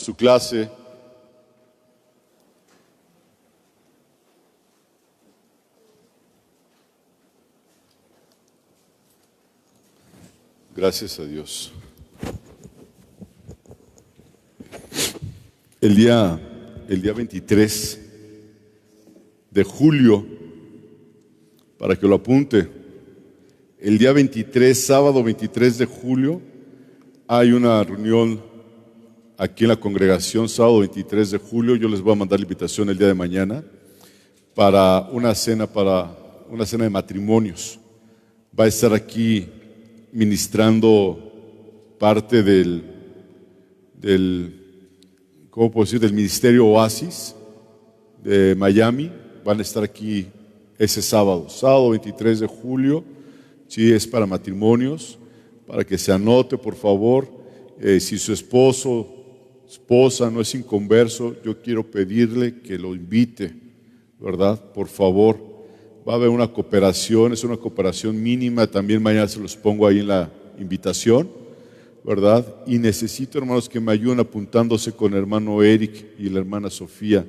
su clase. Gracias a Dios. El día 23 de julio, para que lo apunte, el día 23, sábado 23 de julio, hay una reunión aquí en la congregación, sábado 23 de julio. Yo les voy a mandar la invitación el día de mañana para una cena de matrimonios. Va a estar aquí ministrando parte del ¿cómo puedo decir?, del Ministerio Oasis de Miami. Van a estar aquí ese sábado 23 de julio. Sí, es para matrimonios, para que se anote, por favor. Si su esposa no es inconverso, yo quiero pedirle que lo invite, ¿verdad? Por favor. Va a haber una cooperación, es una cooperación mínima. También mañana se los pongo ahí en la invitación, ¿verdad? Y necesito, hermanos, que me ayuden apuntándose con el hermano Eric y la hermana Sofía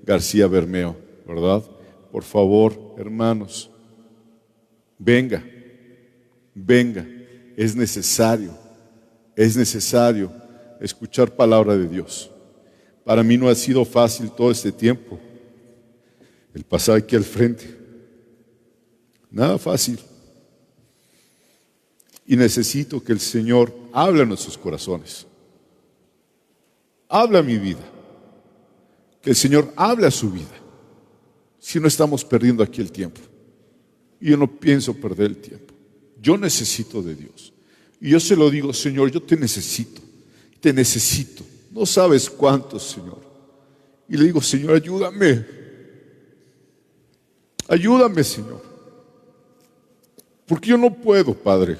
García Bermeo, ¿verdad? Por favor, hermanos, venga, es necesario escuchar palabra de Dios. Para mí no ha sido fácil todo este tiempo el pasar aquí al frente. Nada fácil. Y necesito que el Señor hable a nuestros corazones. Habla a mi vida. Que el Señor hable a su vida. Si no, estamos perdiendo aquí el tiempo. Y yo no pienso perder el tiempo. Yo necesito de Dios. Y yo se lo digo: Señor, yo te necesito. Te necesito. No sabes cuánto, Señor. Y le digo: Señor, ayúdame. Ayúdame, Señor. Porque yo no puedo, Padre.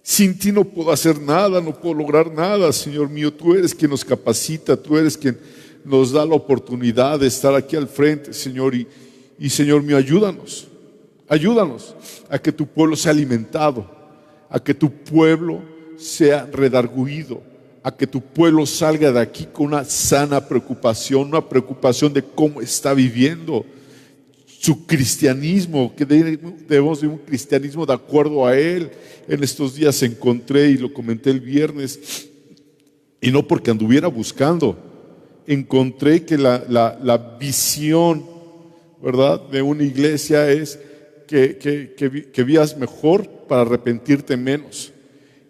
Sin ti no puedo hacer nada, no puedo lograr nada, Señor mío. Tú eres quien nos capacita, tú eres quien nos da la oportunidad de estar aquí al frente, Señor. Y Señor mío, ayúdanos a que tu pueblo sea alimentado, a que tu pueblo sea redarguido, a que tu pueblo salga de aquí con una sana preocupación, una preocupación de cómo está viviendo su cristianismo, que debemos de un cristianismo de acuerdo a Él. En estos días encontré, y lo comenté el viernes, y no porque anduviera buscando, encontré que la visión, ¿verdad?, de una iglesia es que vivas mejor para arrepentirte menos.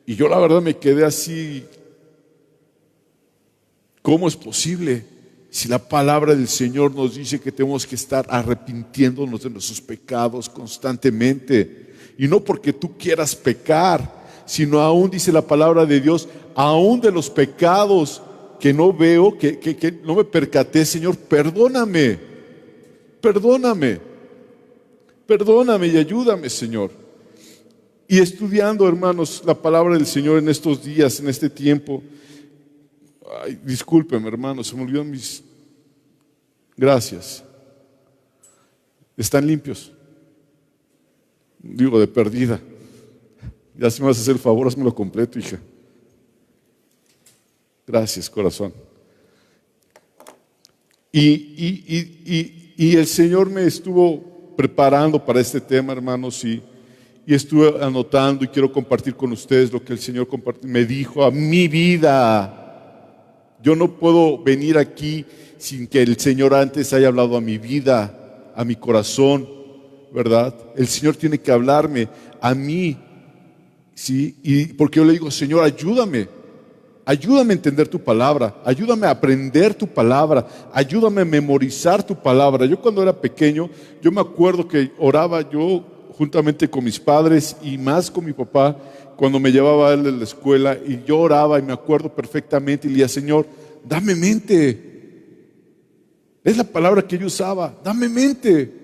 Y yo la verdad me quedé así: ¿cómo es posible? Si la palabra del Señor nos dice que tenemos que estar arrepintiéndonos de nuestros pecados constantemente. Y no porque tú quieras pecar, sino aún dice la palabra de Dios, aún de los pecados que no veo, que no me percaté, Señor, perdóname y ayúdame, Señor. Y estudiando, hermanos, la palabra del Señor en estos días, en este tiempo. Ay, discúlpeme, hermanos, se me olvidó mis... Gracias. ¿Están limpios? Digo, de perdida. Ya si me vas a hacer el favor, hazmelo completo, hija. Gracias, corazón. Y el Señor me estuvo preparando para este tema, hermanos, y estuve anotando, y quiero compartir con ustedes lo que el Señor me dijo a mi vida. Yo no puedo venir aquí sin que el Señor antes haya hablado a mi vida, a mi corazón, ¿verdad? El Señor tiene que hablarme a mí, ¿sí? Y porque yo le digo: Señor, ayúdame a entender tu palabra, ayúdame a aprender tu palabra, ayúdame a memorizar tu palabra. Yo cuando era pequeño, yo me acuerdo que oraba yo juntamente con mis padres y más con mi papá, cuando me llevaba a él de la escuela, y yo oraba y me acuerdo perfectamente y le decía: Señor, dame mente. Es la palabra que yo usaba: dame mente.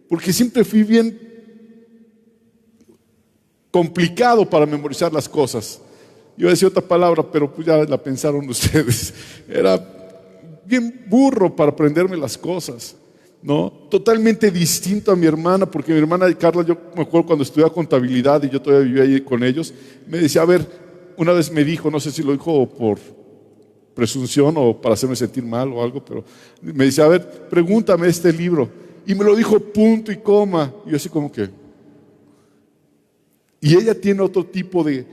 Porque siempre fui bien complicado para memorizar las cosas. Yo decía otra palabra, pero pues ya la pensaron ustedes. Era bien burro para aprenderme las cosas, ¿no? Totalmente distinto a mi hermana, porque mi hermana Carla, yo me acuerdo cuando estudiaba contabilidad y yo todavía vivía ahí con ellos, me decía, a ver, una vez me dijo, no sé si lo dijo presunción o para hacerme sentir mal o algo, pero me dice, a ver, pregúntame este libro. Y me lo dijo punto y coma. Y yo así como que... Y ella tiene otro tipo de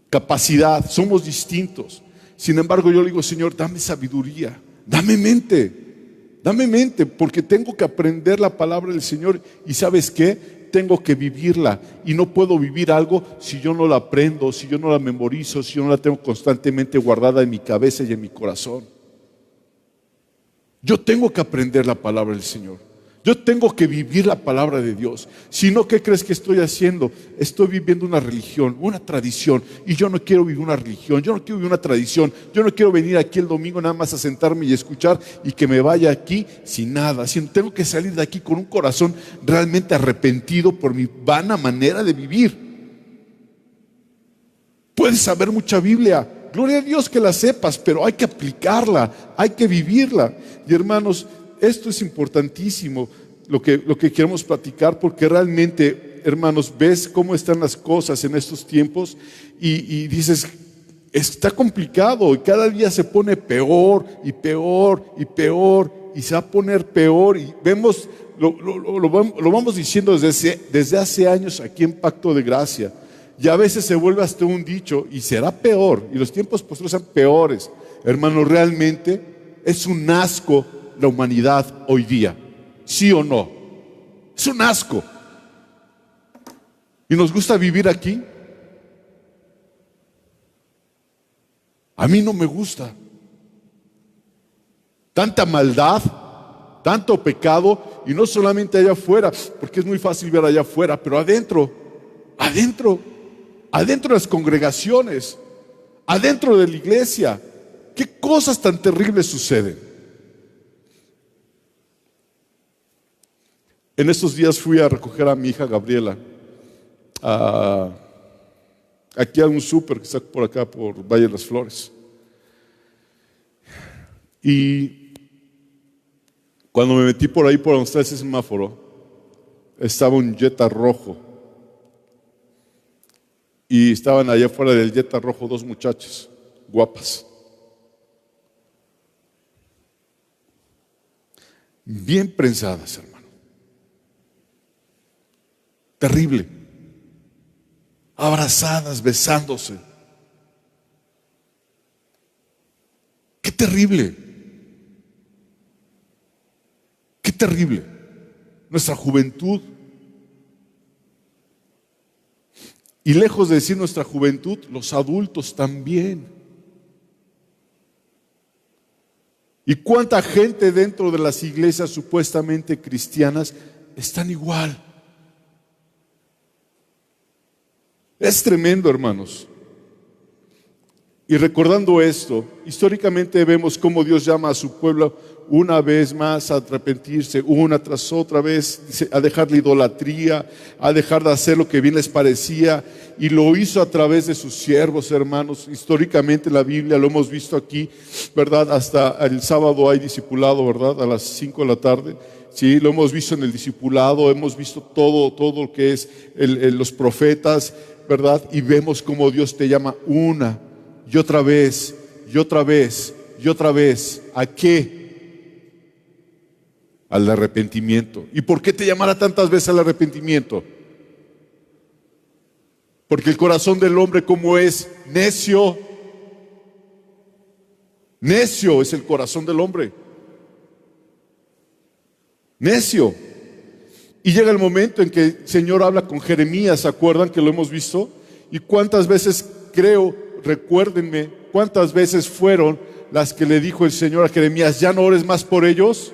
capacidad, somos distintos. Sin embargo, yo le digo, Señor, dame sabiduría, dame mente, porque tengo que aprender la palabra del Señor. Y ¿sabes qué? Tengo que vivirla. Y no puedo vivir algo si yo no la aprendo, si yo no la memorizo, si yo no la tengo constantemente guardada en mi cabeza y en mi corazón. Yo tengo que aprender la palabra del Señor. Yo tengo que vivir la palabra de Dios. Si no, ¿qué crees que estoy haciendo? Estoy viviendo una religión, una tradición. Y yo no quiero vivir una religión, yo no quiero vivir una tradición. Yo no quiero venir aquí el domingo nada más a sentarme y escuchar y que me vaya aquí sin nada. Tengo que salir de aquí con un corazón realmente arrepentido por mi vana manera de vivir. Puedes saber mucha Biblia, gloria a Dios que la sepas, pero hay que aplicarla, hay que vivirla. Y hermanos, esto es importantísimo, lo que queremos platicar, porque realmente, hermanos, ves cómo están las cosas en estos tiempos y dices, está complicado y cada día se pone peor y peor y peor y se va a poner peor. Y vemos, lo vamos diciendo desde hace años aquí en Pacto de Gracia. Y a veces se vuelve hasta un dicho y será peor, y los tiempos posteriores serán peores. Hermanos, realmente es un asco la humanidad hoy día, ¿sí o no? Es un asco. ¿Y nos gusta vivir aquí? A mí no me gusta. Tanta maldad, tanto pecado, y no solamente allá afuera, porque es muy fácil ver allá afuera, pero adentro de las congregaciones, adentro de la iglesia. ¿Qué cosas tan terribles suceden? En estos días fui a recoger a mi hija Gabriela aquí a un súper que está por acá, por Valle de las Flores. Y cuando me metí por ahí, por donde está ese semáforo, estaba un Jetta rojo. Y estaban allá afuera del Jetta rojo dos muchachas guapas, bien prensadas, hermano. Terrible. Abrazadas, besándose. Qué terrible. Qué terrible. Nuestra juventud. Y lejos de decir nuestra juventud, los adultos también. ¿Y cuánta gente dentro de las iglesias supuestamente cristianas están igual? Es tremendo, hermanos. Y recordando esto, históricamente vemos cómo Dios llama a su pueblo una vez más a arrepentirse, una tras otra vez, a dejar la idolatría, a dejar de hacer lo que bien les parecía, y lo hizo a través de sus siervos, hermanos. Históricamente en la Biblia lo hemos visto aquí, ¿verdad? Hasta el sábado hay discipulado, ¿verdad? A las 5 de la tarde. Sí, lo hemos visto en el discipulado, hemos visto todo lo que es los profetas, ¿verdad? Y vemos cómo Dios te llama una y otra vez, y otra vez, y otra vez. ¿A qué? Al arrepentimiento. ¿Y por qué te llamará tantas veces al arrepentimiento? Porque el corazón del hombre, como es necio, necio es el corazón del hombre. Necio. Y llega el momento en que el Señor habla con Jeremías, ¿se acuerdan que lo hemos visto? Y cuántas veces recuérdenme, cuántas veces fueron las que le dijo el Señor a Jeremías, ya no ores más por ellos.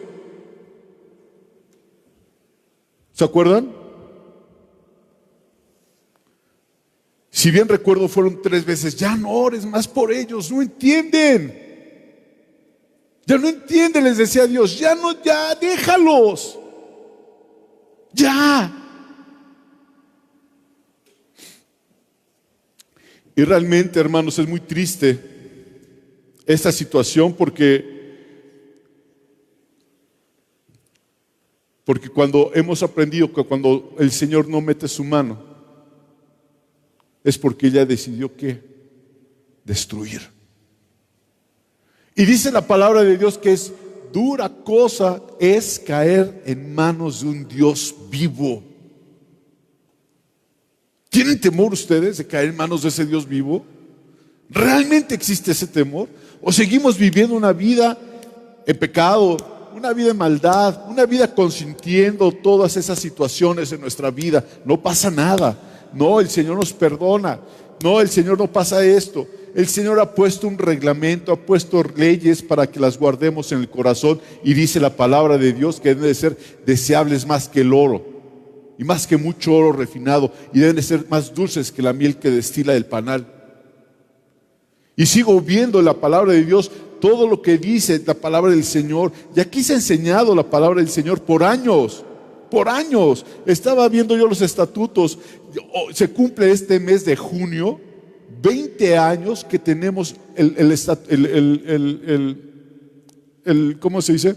¿Se acuerdan? Si bien recuerdo, fueron 3 veces, ya no ores más por ellos, no entienden. Ya no entienden, les decía Dios, ya déjalos. Ya. Y realmente, hermanos, es muy triste esta situación porque cuando hemos aprendido que cuando el Señor no mete su mano, es porque ya decidió ¿qué? Destruir. Y dice la palabra de Dios que es dura cosa es caer en manos de un Dios vivo. ¿Tienen temor ustedes de caer en manos de ese Dios vivo? ¿Realmente existe ese temor? ¿O seguimos viviendo una vida en pecado, una vida en maldad, una vida consintiendo todas esas situaciones en nuestra vida? No pasa nada. No, el Señor nos perdona. No, el Señor no pasa esto. El Señor ha puesto un reglamento, ha puesto leyes para que las guardemos en el corazón, y dice la palabra de Dios que deben de ser deseables más que el oro y más que mucho oro refinado, y deben de ser más dulces que la miel que destila del panal. Y sigo viendo la palabra de Dios, todo lo que dice la palabra del Señor. Y aquí se ha enseñado la palabra del Señor por años. Por años. Estaba viendo yo los estatutos. Se cumple este mes de junio 20 años que tenemos ¿cómo se dice?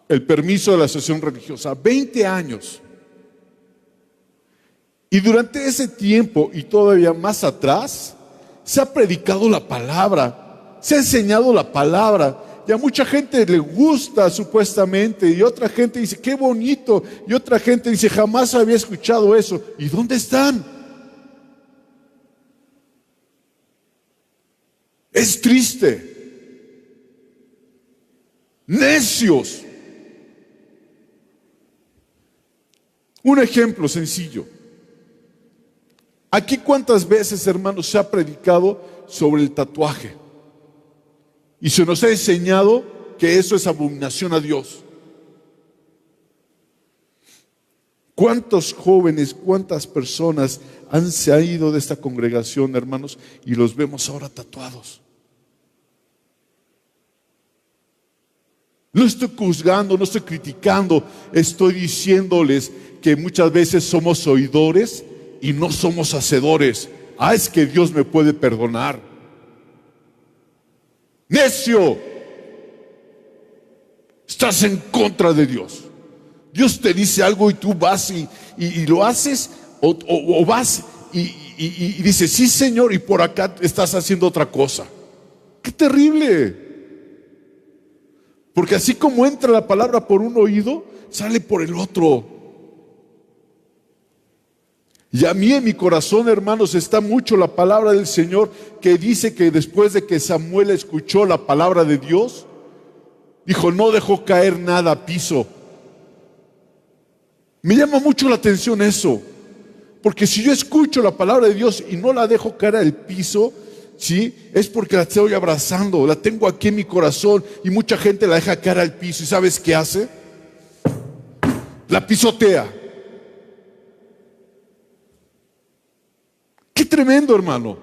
El permiso de la asociación religiosa. 20 años. Y durante ese tiempo y todavía más atrás, se ha predicado la palabra, se ha enseñado la palabra. Y a mucha gente le gusta supuestamente, y otra gente dice, qué bonito, y otra gente dice, jamás había escuchado eso. ¿Y dónde están? Es triste. Necios. Un ejemplo sencillo. Aquí cuántas veces, hermanos, se ha predicado sobre el tatuaje. Y se nos ha enseñado que eso es abominación a Dios. ¿Cuántos jóvenes, cuántas personas se han ido de esta congregación, hermanos, y los vemos ahora tatuados? No estoy juzgando, no estoy criticando, estoy diciéndoles que muchas veces somos oidores y no somos hacedores. Es que Dios me puede perdonar. Necio, estás en contra de Dios. Dios te dice algo y tú vas y lo haces, o vas y dices, sí Señor, y por acá estás haciendo otra cosa. ¡Qué terrible! Porque así como entra la palabra por un oído, sale por el otro. Y a mí en mi corazón, hermanos, está mucho la palabra del Señor, que dice que después de que Samuel escuchó la palabra de Dios, dijo, no dejó caer nada a piso. Me llama mucho la atención eso, porque si yo escucho la palabra de Dios y no la dejo caer al piso, ¿sí? Es porque la estoy abrazando, la tengo aquí en mi corazón, y mucha gente la deja caer al piso. ¿Y sabes qué hace? La pisotea. Qué tremendo, hermano.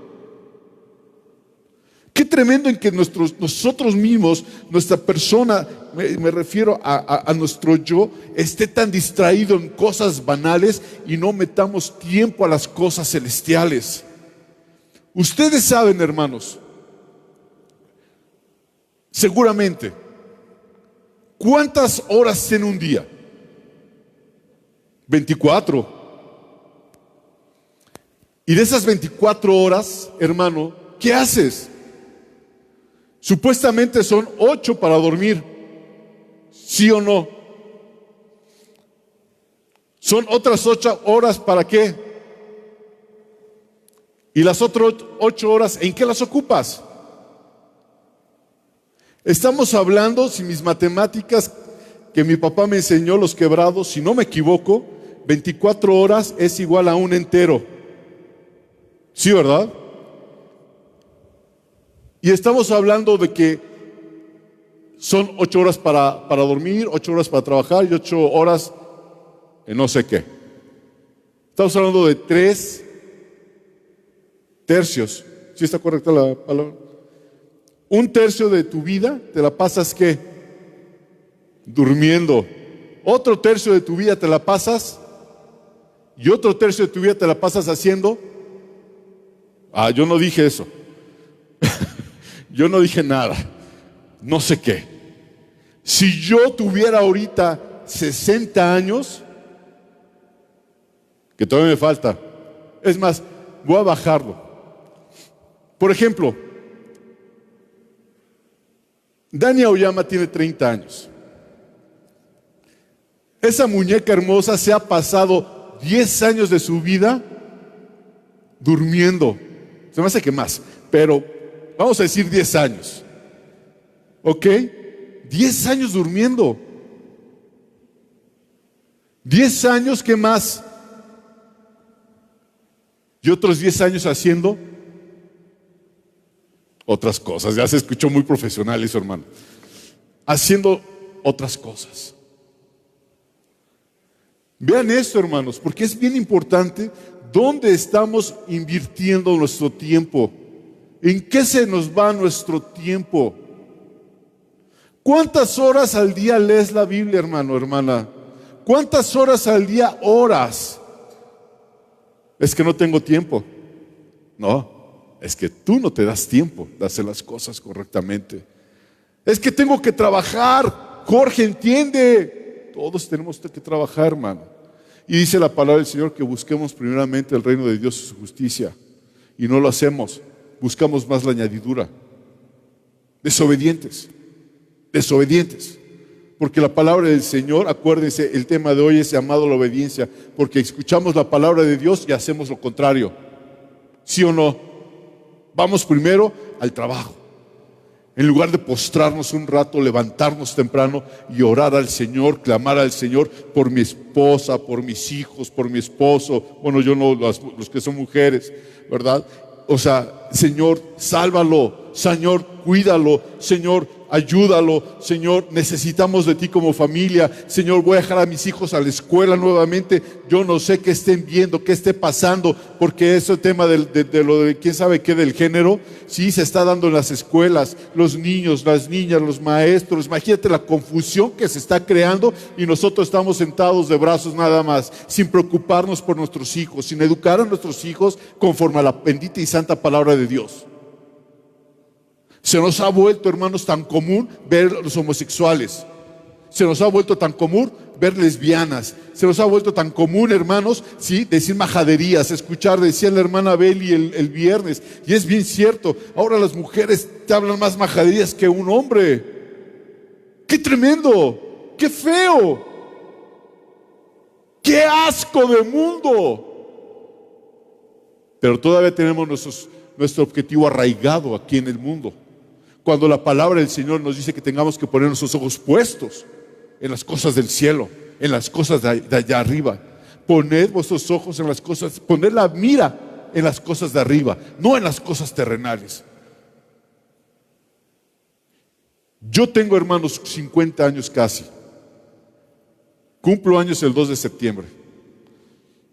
Qué tremendo en que nosotros mismos, nuestra persona, me refiero a nuestro yo, esté tan distraído en cosas banales y no metamos tiempo a las cosas celestiales. Ustedes saben, hermanos, seguramente, ¿cuántas horas tiene un día? 24. Y de esas 24 horas, hermano, ¿qué haces? Supuestamente son 8 para dormir. ¿Sí o no? Son otras 8 horas ¿para qué? Y las otras 8 horas, ¿en qué las ocupas? Estamos hablando, si mis matemáticas que mi papá me enseñó, los quebrados, si no me equivoco, 24 horas es igual a un entero. ¿Sí, verdad? Y estamos hablando de que son 8 horas para dormir, 8 horas para trabajar y 8 horas en no sé qué. Estamos hablando de 3 tercios. ¿Sí está correcta la palabra? Un tercio de tu vida te la pasas ¿qué? Durmiendo. Otro tercio de tu vida te la pasas, y otro tercio de tu vida te la pasas haciendo. Yo no dije eso. Yo no dije nada. No sé qué. Si yo tuviera ahorita 60 años, que todavía me falta, es más, voy a bajarlo. Por ejemplo, Dani Aoyama tiene 30 años. Esa muñeca hermosa se ha pasado 10 años de su vida durmiendo. Se me hace que más, pero vamos a decir 10 años. ¿Ok? 10 años durmiendo. 10 años, ¿qué más? Y otros 10 años haciendo otras cosas. Ya se escuchó muy profesional eso, hermano. Haciendo otras cosas. Vean esto, hermanos, porque es bien importante dónde estamos invirtiendo nuestro tiempo. ¿En qué se nos va nuestro tiempo? ¿Cuántas horas al día lees la Biblia, hermano, hermana? ¿Cuántas horas al día oras? Es que no tengo tiempo. No, es que tú no te das tiempo de hacer las cosas correctamente. Es que tengo que trabajar. Jorge, entiende. Todos tenemos que trabajar, hermano. Y dice la palabra del Señor que busquemos primeramente el reino de Dios y su justicia. Y no lo hacemos. Buscamos más la añadidura. Desobedientes. Desobedientes. Porque la palabra del Señor, acuérdense, el tema de hoy es llamado a la obediencia. Porque escuchamos la palabra de Dios y hacemos lo contrario. ¿Sí o no? Vamos primero al trabajo. En lugar de postrarnos un rato, levantarnos temprano y orar al Señor, clamar al Señor por mi esposa, por mis hijos, por mi esposo. Bueno, yo no, los que son mujeres, ¿verdad? O sea, Señor, sálvalo. Señor, cuídalo. Señor, ayúdalo. Señor, necesitamos de ti como familia. Señor, voy a dejar a mis hijos a la escuela nuevamente. Yo no sé qué estén viendo, qué esté pasando, porque ese tema de lo de quién sabe qué del género, sí se está dando en las escuelas. Los niños, las niñas, los maestros. Imagínate la confusión que se está creando y nosotros estamos sentados de brazos nada más, sin preocuparnos por nuestros hijos, sin educar a nuestros hijos conforme a la bendita y santa palabra de Dios. Se nos ha vuelto, hermanos, tan común ver los homosexuales. Se nos ha vuelto tan común ver lesbianas. Se nos ha vuelto tan común, hermanos, ¿sí? Decir majaderías, escuchar, decía la hermana Beli el viernes. Y es bien cierto, ahora las mujeres te hablan más majaderías que un hombre. ¡Qué tremendo! ¡Qué feo! ¡Qué asco de mundo! Pero todavía tenemos nuestro objetivo arraigado aquí en el mundo. Cuando la palabra del Señor nos dice que tengamos que poner nuestros ojos puestos en las cosas del cielo, en las cosas de allá arriba. Poned vuestros ojos en las cosas, poned la mira en las cosas de arriba, no en las cosas terrenales. Yo tengo, hermanos, 50 años casi. Cumplo años el 2 de septiembre.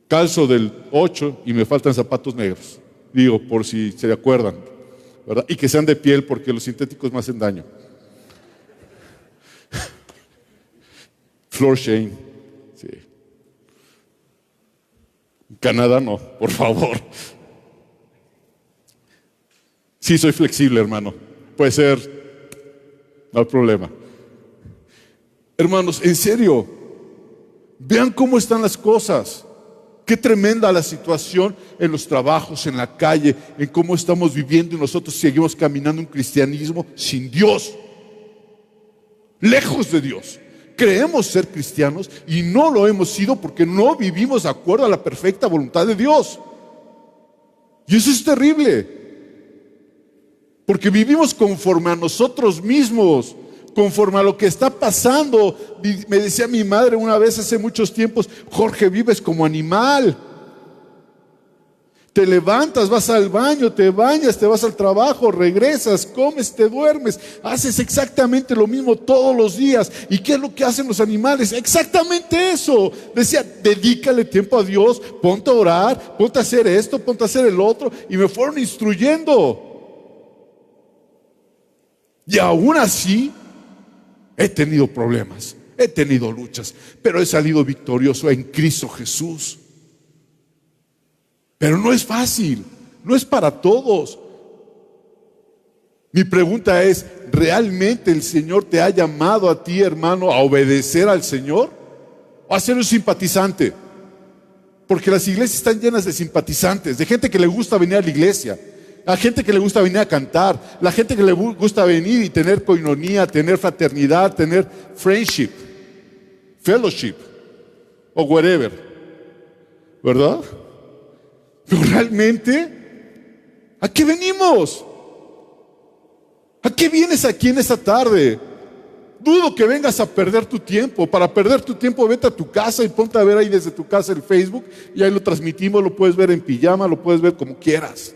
Calzo del 8 y me faltan zapatos negros. Digo, por si se acuerdan, ¿verdad? Y que sean de piel porque los sintéticos me hacen daño. Floor Shane, sí. Canadá no, por favor. Sí, soy flexible, hermano. Puede ser, no hay problema. Hermanos, en serio, vean cómo están las cosas. Qué tremenda la situación en los trabajos, en la calle, en cómo estamos viviendo y nosotros seguimos caminando un cristianismo sin Dios, lejos de Dios. Creemos ser cristianos y no lo hemos sido porque no vivimos de acuerdo a la perfecta voluntad de Dios. Y eso es terrible, porque vivimos conforme a nosotros mismos, conforme a lo que está pasando. Me decía mi madre una vez hace muchos tiempos: Jorge, vives como animal. Te levantas, vas al baño, te bañas, te vas al trabajo, regresas, comes, te duermes. Haces exactamente lo mismo todos los días. ¿Y qué es lo que hacen los animales? Exactamente eso. Decía, dedícale tiempo a Dios, ponte a orar, ponte a hacer esto, ponte a hacer el otro. Y me fueron instruyendo. Y aún así he tenido problemas, he tenido luchas, pero he salido victorioso en Cristo Jesús. Pero no es fácil, no es para todos. Mi pregunta es, ¿realmente el Señor te ha llamado a ti, hermano, a obedecer al Señor? ¿O a ser un simpatizante? Porque las iglesias están llenas de simpatizantes, de gente que le gusta venir a la iglesia, La gente que le gusta venir a cantar, la gente que le gusta venir y tener coinonía, tener fraternidad, tener friendship, fellowship o whatever, ¿verdad? Pero realmente, ¿a qué venimos? ¿A qué vienes aquí en esta tarde? Dudo que vengas a perder tu tiempo. Para perder tu tiempo, vete a tu casa y ponte a ver ahí desde tu casa el Facebook y ahí lo transmitimos, lo puedes ver en pijama, lo puedes ver como quieras.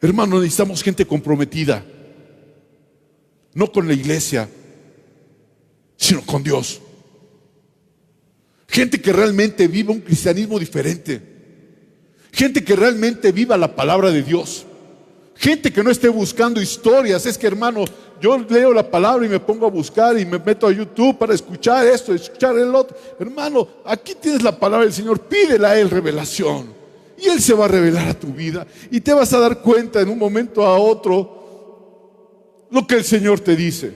Hermano, necesitamos gente comprometida, no con la iglesia, sino con Dios. Gente que realmente viva un cristianismo diferente. Gente que realmente viva la palabra de Dios. Gente que no esté buscando historias. Es que, hermano, yo leo la palabra y me pongo a buscar y me meto a YouTube para escuchar esto, escuchar el otro. Hermano, aquí tienes la palabra del Señor, pídele a Él revelación y Él se va a revelar a tu vida y te vas a dar cuenta en un momento a otro lo que el Señor te dice.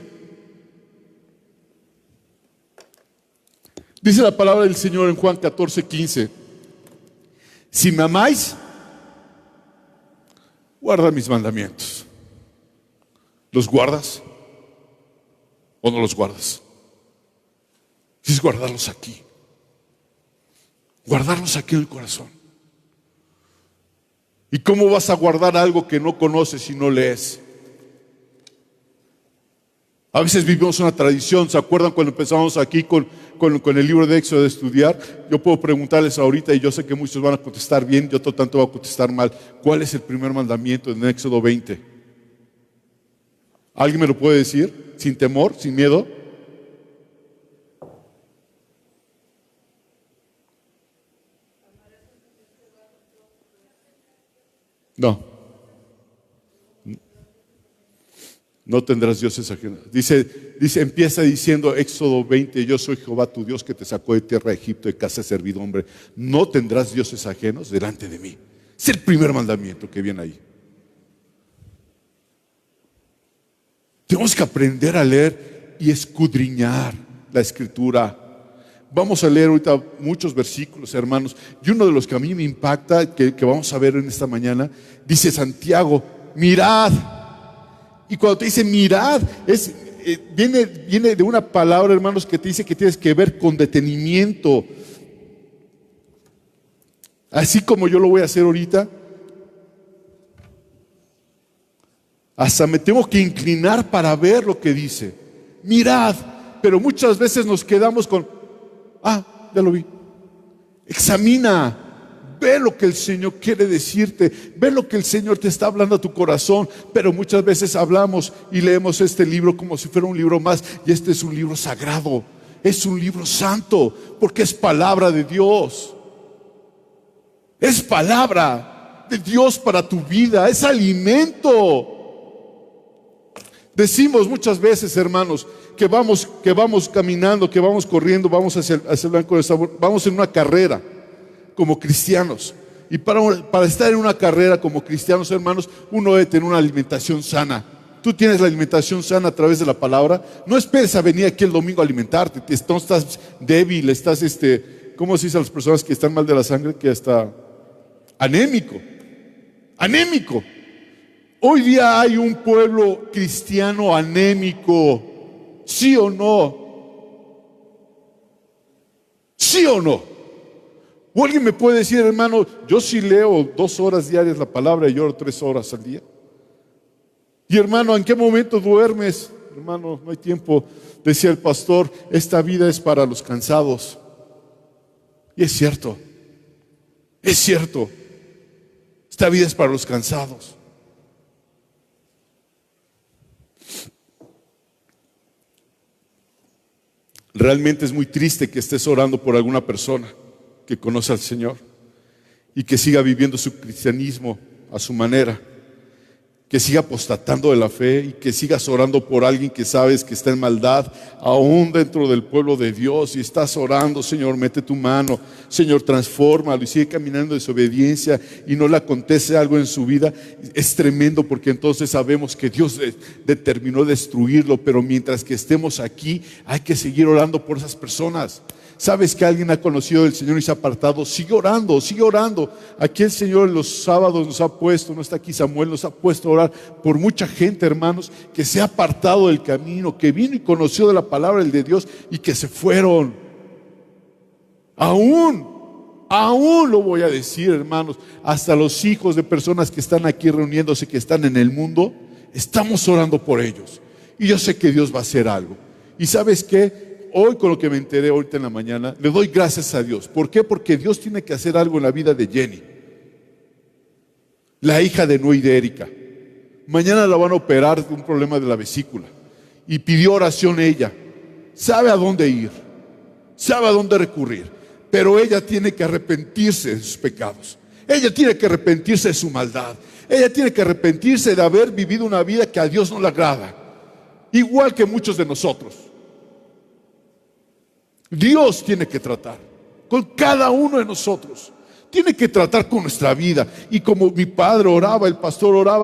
Dice la palabra del Señor en Juan 14:15: si me amáis, guarda mis mandamientos. ¿Los guardas o no los guardas? Es guardarlos aquí. Guardarlos aquí en el corazón. ¿Y cómo vas a guardar algo que no conoces y no lees? A veces vivimos una tradición. ¿Se acuerdan cuando empezamos aquí con el libro de Éxodo de estudiar? Yo puedo preguntarles ahorita y yo sé que muchos van a contestar bien, yo otro tanto voy a contestar mal. ¿Cuál es el primer mandamiento en Éxodo 20? ¿Alguien me lo puede decir? Sin temor, sin miedo. No. No tendrás dioses ajenos. Dice, empieza diciendo Éxodo 20: yo soy Jehová tu Dios que te sacó de tierra de Egipto, de casa de servidumbre. No tendrás dioses ajenos delante de mí. Es el primer mandamiento que viene ahí. Tenemos que aprender a leer y escudriñar la Escritura. Vamos a leer ahorita muchos versículos, hermanos. Y uno de los que a mí me impacta, que vamos a ver en esta mañana, dice Santiago: mirad. Y cuando te dice mirad, viene de una palabra, hermanos, que te dice que tienes que ver con detenimiento. Así como yo lo voy a hacer ahorita, hasta me tengo que inclinar para ver lo que dice. Mirad, pero muchas veces nos quedamos con, ya lo vi. Examina. Ve lo que el Señor quiere decirte, ve lo que el Señor te está hablando a tu corazón. Pero muchas veces hablamos y leemos este libro como si fuera un libro más. Y este es un libro sagrado, es un libro santo, porque es palabra de Dios. Es palabra de Dios para tu vida, es alimento. Decimos muchas veces, hermanos, que vamos caminando, que vamos corriendo, vamos hacia el blanco de sabor, vamos en una carrera como cristianos. Y para estar en una carrera como cristianos, hermanos, uno debe tener una alimentación sana. Tú tienes la alimentación sana a través de la palabra. No esperes a venir aquí el domingo a alimentarte. No estás débil, estás, ¿cómo se dice a las personas que están mal de la sangre? Que está anémico. Anémico. Hoy día hay un pueblo cristiano anémico. ¿Sí o no? ¿Sí o no? ¿O alguien me puede decir, hermano, yo sí leo 2 horas diarias la palabra y lloro 3 horas al día? Y hermano, ¿en qué momento duermes? Hermano, no hay tiempo. Decía el pastor, esta vida es para los cansados. Y es cierto. Es cierto. Esta vida es para los cansados. Realmente es muy triste que estés orando por alguna persona que conoce al Señor y que siga viviendo su cristianismo a su manera, que siga apostatando de la fe y que sigas orando por alguien que sabes que está en maldad, aún dentro del pueblo de Dios, y estás orando, Señor, mete tu mano, Señor, transfórmalo, y sigue caminando en desobediencia y no le acontece algo en su vida. Es tremendo, porque entonces sabemos que Dios determinó destruirlo, pero mientras que estemos aquí hay que seguir orando por esas personas. Sabes que alguien ha conocido del Señor y se ha apartado. Sigue orando, sigue orando. Aquí el Señor en los sábados nos ha puesto, no está aquí Samuel, nos ha puesto a orar por mucha gente, hermanos, que se ha apartado del camino, que vino y conoció de la palabra de Dios y que se fueron. Aún lo voy a decir, hermanos, hasta los hijos de personas que están aquí reuniéndose, que están en el mundo, estamos orando por ellos. Y yo sé que Dios va a hacer algo. ¿Y sabes qué? Hoy, con lo que me enteré ahorita en la mañana, le doy gracias a Dios. ¿Por qué? Porque Dios tiene que hacer algo en la vida de Jenny, la hija de Noé y de Erika. Mañana la van a operar de un problema de la vesícula. Y pidió oración ella. Sabe a dónde ir, sabe a dónde recurrir. Pero ella tiene que arrepentirse de sus pecados. Ella tiene que arrepentirse de su maldad. Ella tiene que arrepentirse de haber vivido una vida que a Dios no le agrada. Igual que muchos de nosotros. Dios tiene que tratar con cada uno de nosotros. Tiene que tratar con nuestra vida. Y como mi padre oraba, el pastor oraba,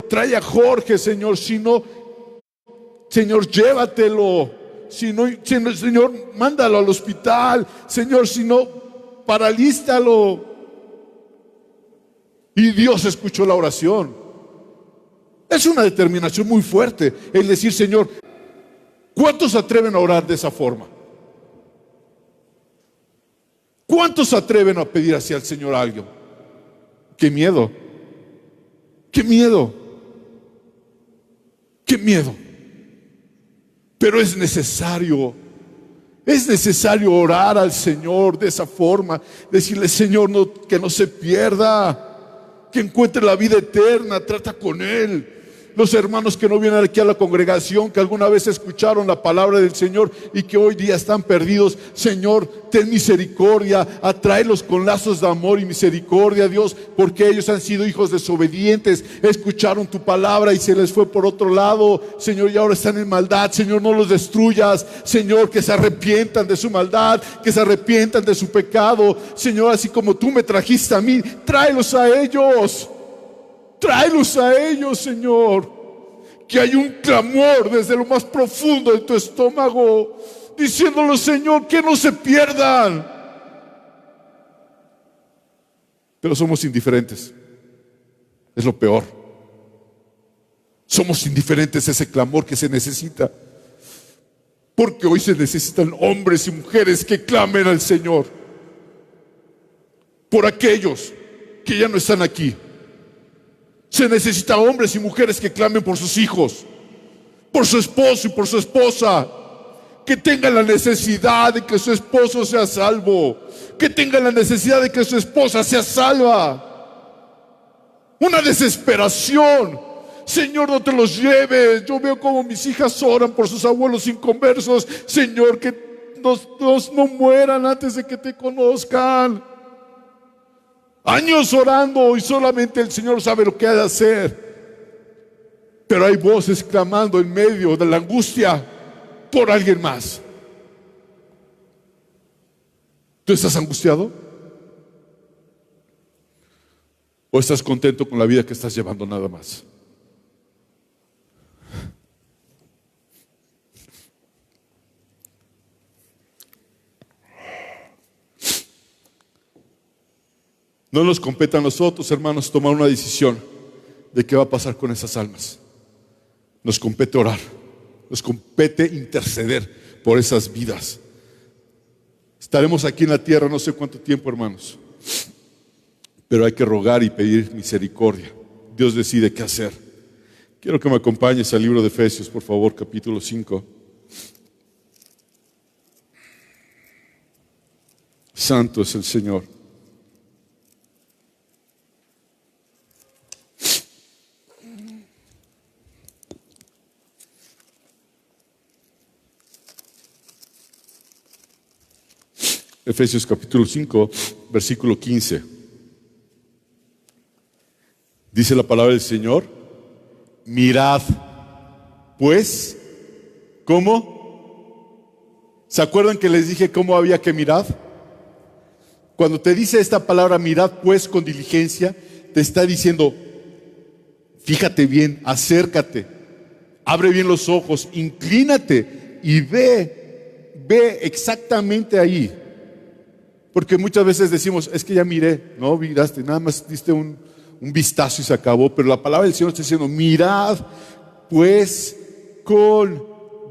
trae a Jorge, Señor, si no, Señor, llévatelo. Si no, Señor, mándalo al hospital. Señor, si no, paralízalo. Y Dios escuchó la oración. Es una determinación muy fuerte el decir, Señor, ¿cuántos se atreven a orar de esa forma? ¿Cuántos se atreven a pedir hacia el Señor algo? ¡Qué miedo! ¡Qué miedo! ¡Qué miedo! Pero es necesario orar al Señor de esa forma, decirle, Señor, que no se pierda, que encuentre la vida eterna, trata con Él. Los hermanos que no vienen aquí a la congregación, que alguna vez escucharon la palabra del Señor y que hoy día están perdidos, Señor, ten misericordia, atráelos con lazos de amor y misericordia, Dios, porque ellos han sido hijos desobedientes, escucharon tu palabra y se les fue por otro lado, Señor, y ahora están en maldad. Señor, no los destruyas, Señor, que se arrepientan de su maldad, que se arrepientan de su pecado, Señor, así como tú me trajiste a mí, tráelos a ellos. Tráelos a ellos, Señor. Que hay un clamor desde lo más profundo de tu estómago, diciéndolo, Señor, que no se pierdan. Pero somos indiferentes. Es lo peor. Somos indiferentes a ese clamor que se necesita. Porque hoy se necesitan hombres y mujeres que clamen al Señor por aquellos que ya no están aquí. Se necesita hombres y mujeres que clamen por sus hijos, por su esposo y por su esposa, que tengan la necesidad de que su esposo sea salvo, que tengan la necesidad de que su esposa sea salva. Una desesperación. Señor, no te los lleves. Yo veo como mis hijas oran por sus abuelos inconversos. Señor, que no mueran antes de que te conozcan. Años orando y solamente el Señor sabe lo que ha de hacer. Pero hay voces clamando en medio de la angustia por alguien más. ¿Tú estás angustiado? ¿O estás contento con la vida que estás llevando nada más? No nos compete a nosotros, hermanos, tomar una decisión de qué va a pasar con esas almas. Nos compete orar, nos compete interceder por esas vidas. Estaremos aquí en la tierra no sé cuánto tiempo, hermanos, pero hay que rogar y pedir misericordia. Dios decide qué hacer. Quiero que me acompañes al libro de Efesios, por favor, capítulo 5. Santo es el Señor. Efesios capítulo 5, versículo 15. Dice la palabra del Señor: mirad, pues, ¿cómo? ¿Se acuerdan que les dije cómo había que mirar? Cuando te dice esta palabra, mirad pues con diligencia, te está diciendo, fíjate bien, acércate, abre bien los ojos, inclínate y ve ve exactamente ahí. Porque muchas veces decimos, es que ya miré, no miraste, nada más diste un vistazo y se acabó. Pero la palabra del Señor está diciendo, mirad pues con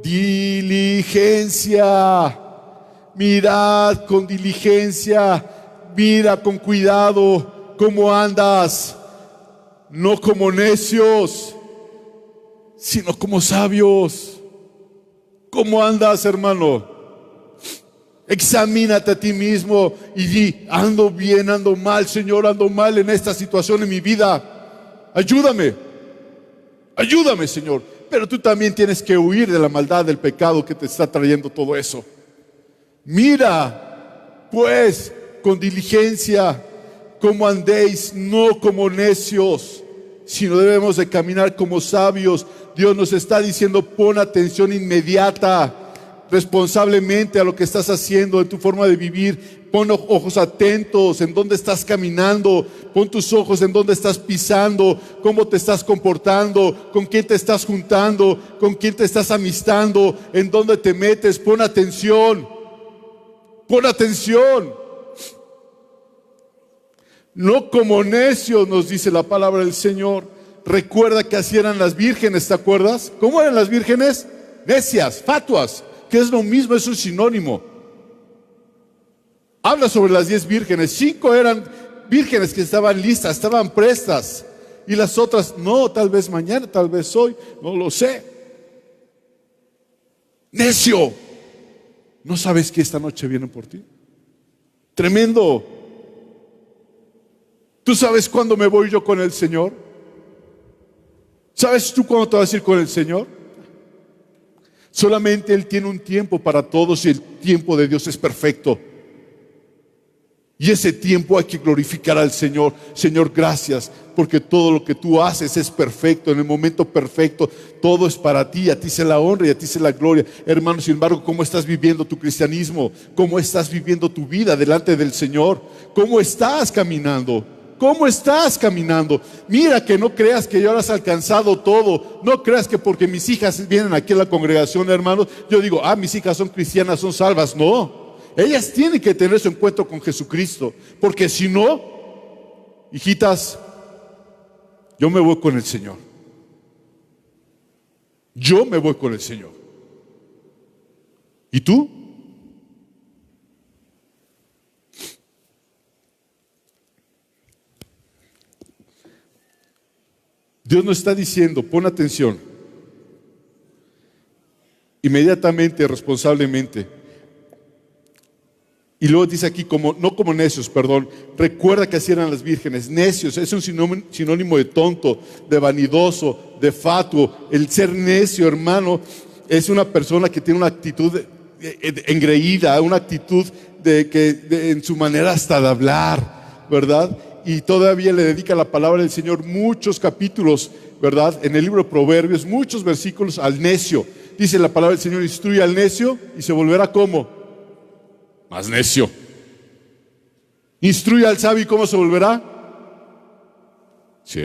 diligencia. Mirad con diligencia, mira con cuidado cómo andas, no como necios, sino como sabios. ¿Cómo andas, hermano? Examínate a ti mismo y di, ando bien, ando mal, Señor, ando mal en esta situación en mi vida. Ayúdame, ayúdame, Señor. Pero tú también tienes que huir de la maldad, del pecado que te está trayendo todo eso. Mira, pues, con diligencia, cómo andéis, no como necios, sino debemos de caminar como sabios. Dios nos está diciendo, pon atención inmediata, responsablemente a lo que estás haciendo, en tu forma de vivir. Pon ojos atentos en dónde estás caminando, pon tus ojos en dónde estás pisando, cómo te estás comportando, con quién te estás juntando, con quién te estás amistando, en dónde te metes. Pon atención. Pon atención. No como necios, nos dice la palabra del Señor. Recuerda que así eran las vírgenes, ¿te acuerdas? ¿Cómo eran las vírgenes? Necias, fatuas, que es lo mismo, es un sinónimo. Habla sobre las 10 vírgenes. 5 eran vírgenes que estaban listas, estaban prestas. Y las otras, no, tal vez mañana, tal vez hoy, no lo sé. Necio. ¿No sabes que esta noche vienen por ti? Tremendo. ¿Tú sabes cuándo me voy yo con el Señor? ¿Sabes tú cuándo te vas a ir con el Señor? Solamente Él tiene un tiempo para todos y el tiempo de Dios es perfecto. Y ese tiempo hay que glorificar al Señor. Señor, gracias, porque todo lo que tú haces es perfecto, en el momento perfecto. Todo es para ti, a ti se la honra y a ti se la gloria. Hermano, sin embargo, ¿cómo estás viviendo tu cristianismo? ¿Cómo estás viviendo tu vida delante del Señor? ¿Cómo estás caminando? ¿Cómo estás caminando? Mira, que no creas que ya has alcanzado todo. No creas que porque mis hijas vienen aquí a la congregación, hermanos, yo digo, mis hijas son cristianas, son salvas. No. Ellas tienen que tener su encuentro con Jesucristo, porque si no, hijitas, yo me voy con el Señor. Yo me voy con el Señor. ¿Y tú? Dios nos está diciendo, pon atención. Inmediatamente, responsablemente. Y luego dice aquí, no como necios, perdón. Recuerda que así eran las vírgenes. Necios es un sinónimo de tonto, de vanidoso, de fatuo. El ser necio, hermano, es una persona que tiene una actitud engreída, una actitud en su manera hasta de hablar, ¿verdad? Y todavía le dedica la palabra del Señor muchos capítulos, ¿verdad? En el libro de Proverbios, muchos versículos al necio. Dice la palabra del Señor, instruye al necio y se volverá como más necio. Instruye al sabio, ¿y cómo se volverá? Sí.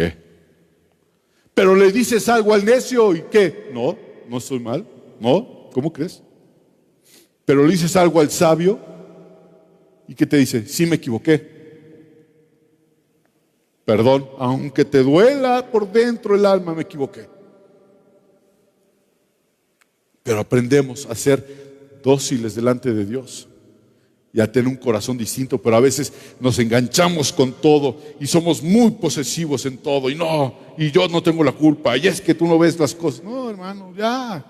Pero le dices algo al necio, ¿y qué? No estoy mal. No, ¿cómo crees? Pero le dices algo al sabio, ¿y qué te dice? Sí, me equivoqué. Perdón, aunque te duela por dentro el alma, me equivoqué. Pero aprendemos a ser dóciles delante de Dios y a tener un corazón distinto, pero a veces nos enganchamos con todo y somos muy posesivos en todo, y yo no tengo la culpa, y es que tú no ves las cosas. No, hermano, ya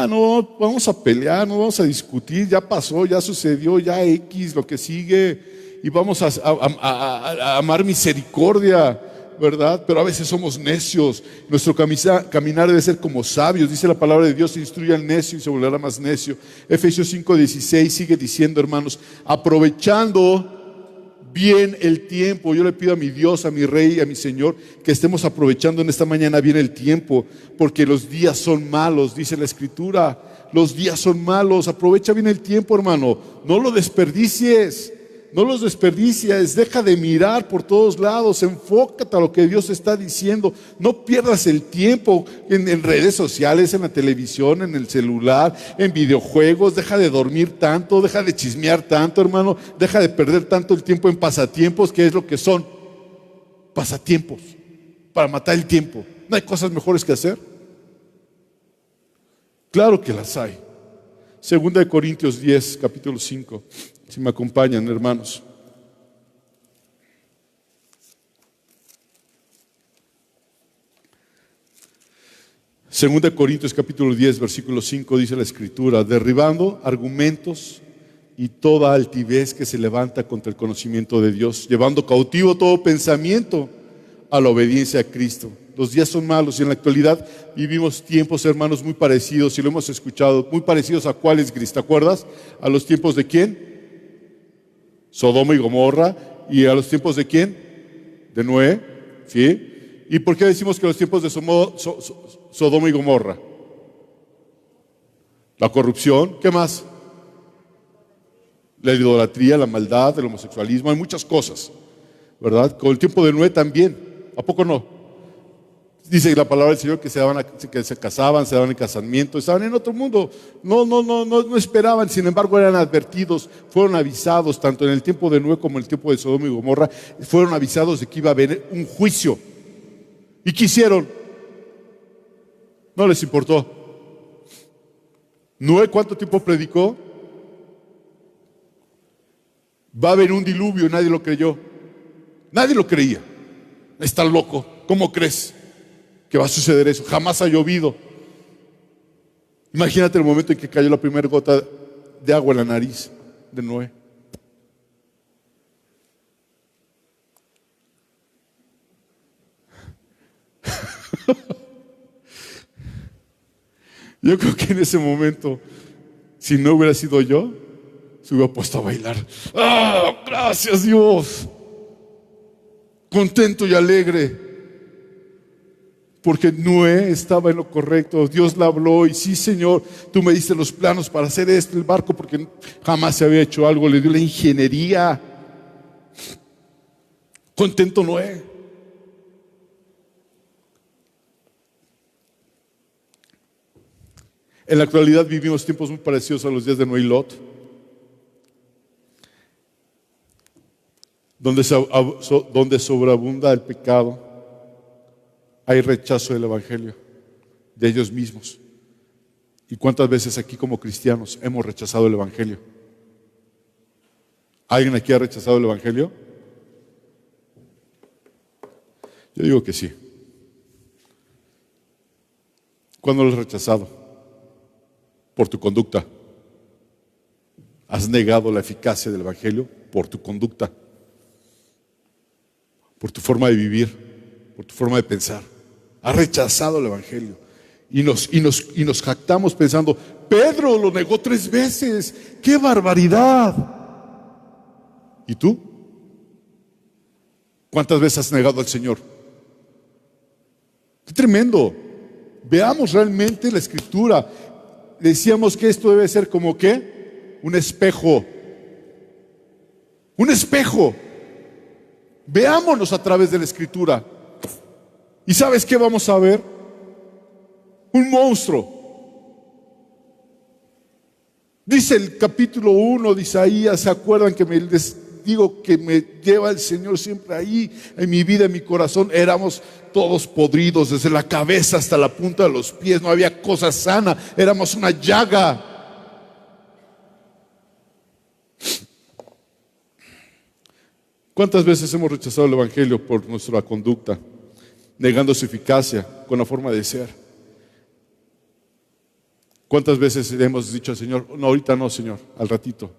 no vamos a pelear, no vamos a discutir, ya pasó, ya sucedió, ya X, lo que sigue, y vamos a amar misericordia, ¿verdad? Pero a veces somos necios. Nuestro caminar debe ser como sabios. Dice la palabra de Dios, instruye al necio y se volverá más necio. Efesios 5:16 sigue diciendo, hermanos, aprovechando bien el tiempo. Yo le pido a mi Dios, a mi Rey, a mi Señor, que estemos aprovechando en esta mañana bien el tiempo, porque los días son malos, dice la Escritura. Los días son malos. Aprovecha bien el tiempo, hermano. No lo desperdicies. no los desperdicies, deja de mirar por todos lados, enfócate a lo que Dios está diciendo, no pierdas el tiempo en redes sociales, en la televisión, en el celular, en videojuegos, deja de dormir tanto, deja de chismear tanto, hermano, deja de perder tanto el tiempo en pasatiempos, que es lo que son, pasatiempos, para matar el tiempo. ¿No hay cosas mejores que hacer? Claro que las hay. Segunda de Corintios 10, capítulo 5. Si me acompañan, hermanos. Segunda de Corintios capítulo 10, versículo 5 dice la Escritura: derribando argumentos y toda altivez que se levanta contra el conocimiento de Dios, llevando cautivo todo pensamiento a la obediencia a Cristo. Los días son malos y en la actualidad vivimos tiempos, hermanos, muy parecidos, y lo hemos escuchado, muy parecidos a cuáles, Gris, ¿te acuerdas? ¿A los tiempos de quién? Sodoma y Gomorra. ¿Y a los tiempos de quién? De Noé, ¿sí? ¿Y por qué decimos que los tiempos de Sodoma y Gomorra? La corrupción, ¿qué más? La idolatría, la maldad, el homosexualismo, hay muchas cosas, ¿verdad? Con el tiempo de Noé también, ¿a poco no? Dice la palabra del Señor que se casaban, se daban en casamiento, estaban en otro mundo, no esperaban, sin embargo eran advertidos, fueron avisados, tanto en el tiempo de Noé como en el tiempo de Sodoma y Gomorra, fueron avisados de que iba a haber un juicio. ¿Y qué hicieron? No les importó. Noé, ¿cuánto tiempo predicó? Va a haber un diluvio, y nadie lo creyó. Nadie lo creía. Está loco, ¿cómo crees que va a suceder eso? Jamás ha llovido. Imagínate el momento en que cayó la primera gota de agua en la nariz de Noé. Yo creo que en ese momento, si no hubiera sido yo, se hubiera puesto a bailar. ¡Ah, gracias Dios! Contento y alegre. Porque Noé estaba en lo correcto. Dios le habló y sí, Señor, tú me diste los planos para hacer el barco, porque jamás se había hecho algo. Le dio la ingeniería. Contento Noé. En la actualidad vivimos tiempos muy parecidos a los días de Noé y Lot, donde sobreabunda el pecado. Hay rechazo del Evangelio, de ellos mismos. ¿Y cuántas veces aquí como cristianos hemos rechazado el Evangelio? ¿Alguien aquí ha rechazado el Evangelio? Yo digo que sí. ¿Cuándo lo has rechazado? Por tu conducta. Has negado la eficacia del Evangelio por tu conducta, por tu forma de vivir, por tu forma de pensar. Has rechazado el Evangelio. Y nos jactamos pensando: Pedro lo negó 3 veces. ¡Qué barbaridad! ¿Y tú? ¿Cuántas veces has negado al Señor? ¡Qué tremendo! Veamos realmente la Escritura. Decíamos que esto debe ser como ¿qué? Un espejo. Un espejo. Veámonos a través de la Escritura. ¿Y sabes qué vamos a ver? Un monstruo. Dice el capítulo 1 de Isaías, ¿se acuerdan que les digo que me lleva el Señor siempre ahí, en mi vida, en mi corazón? Éramos todos podridos, desde la cabeza hasta la punta de los pies, no había cosa sana, éramos una llaga. ¿Cuántas veces hemos rechazado el Evangelio por nuestra conducta, negando su eficacia con la forma de ser? ¿Cuántas veces le hemos dicho al Señor: no, ahorita no, Señor, al ratito?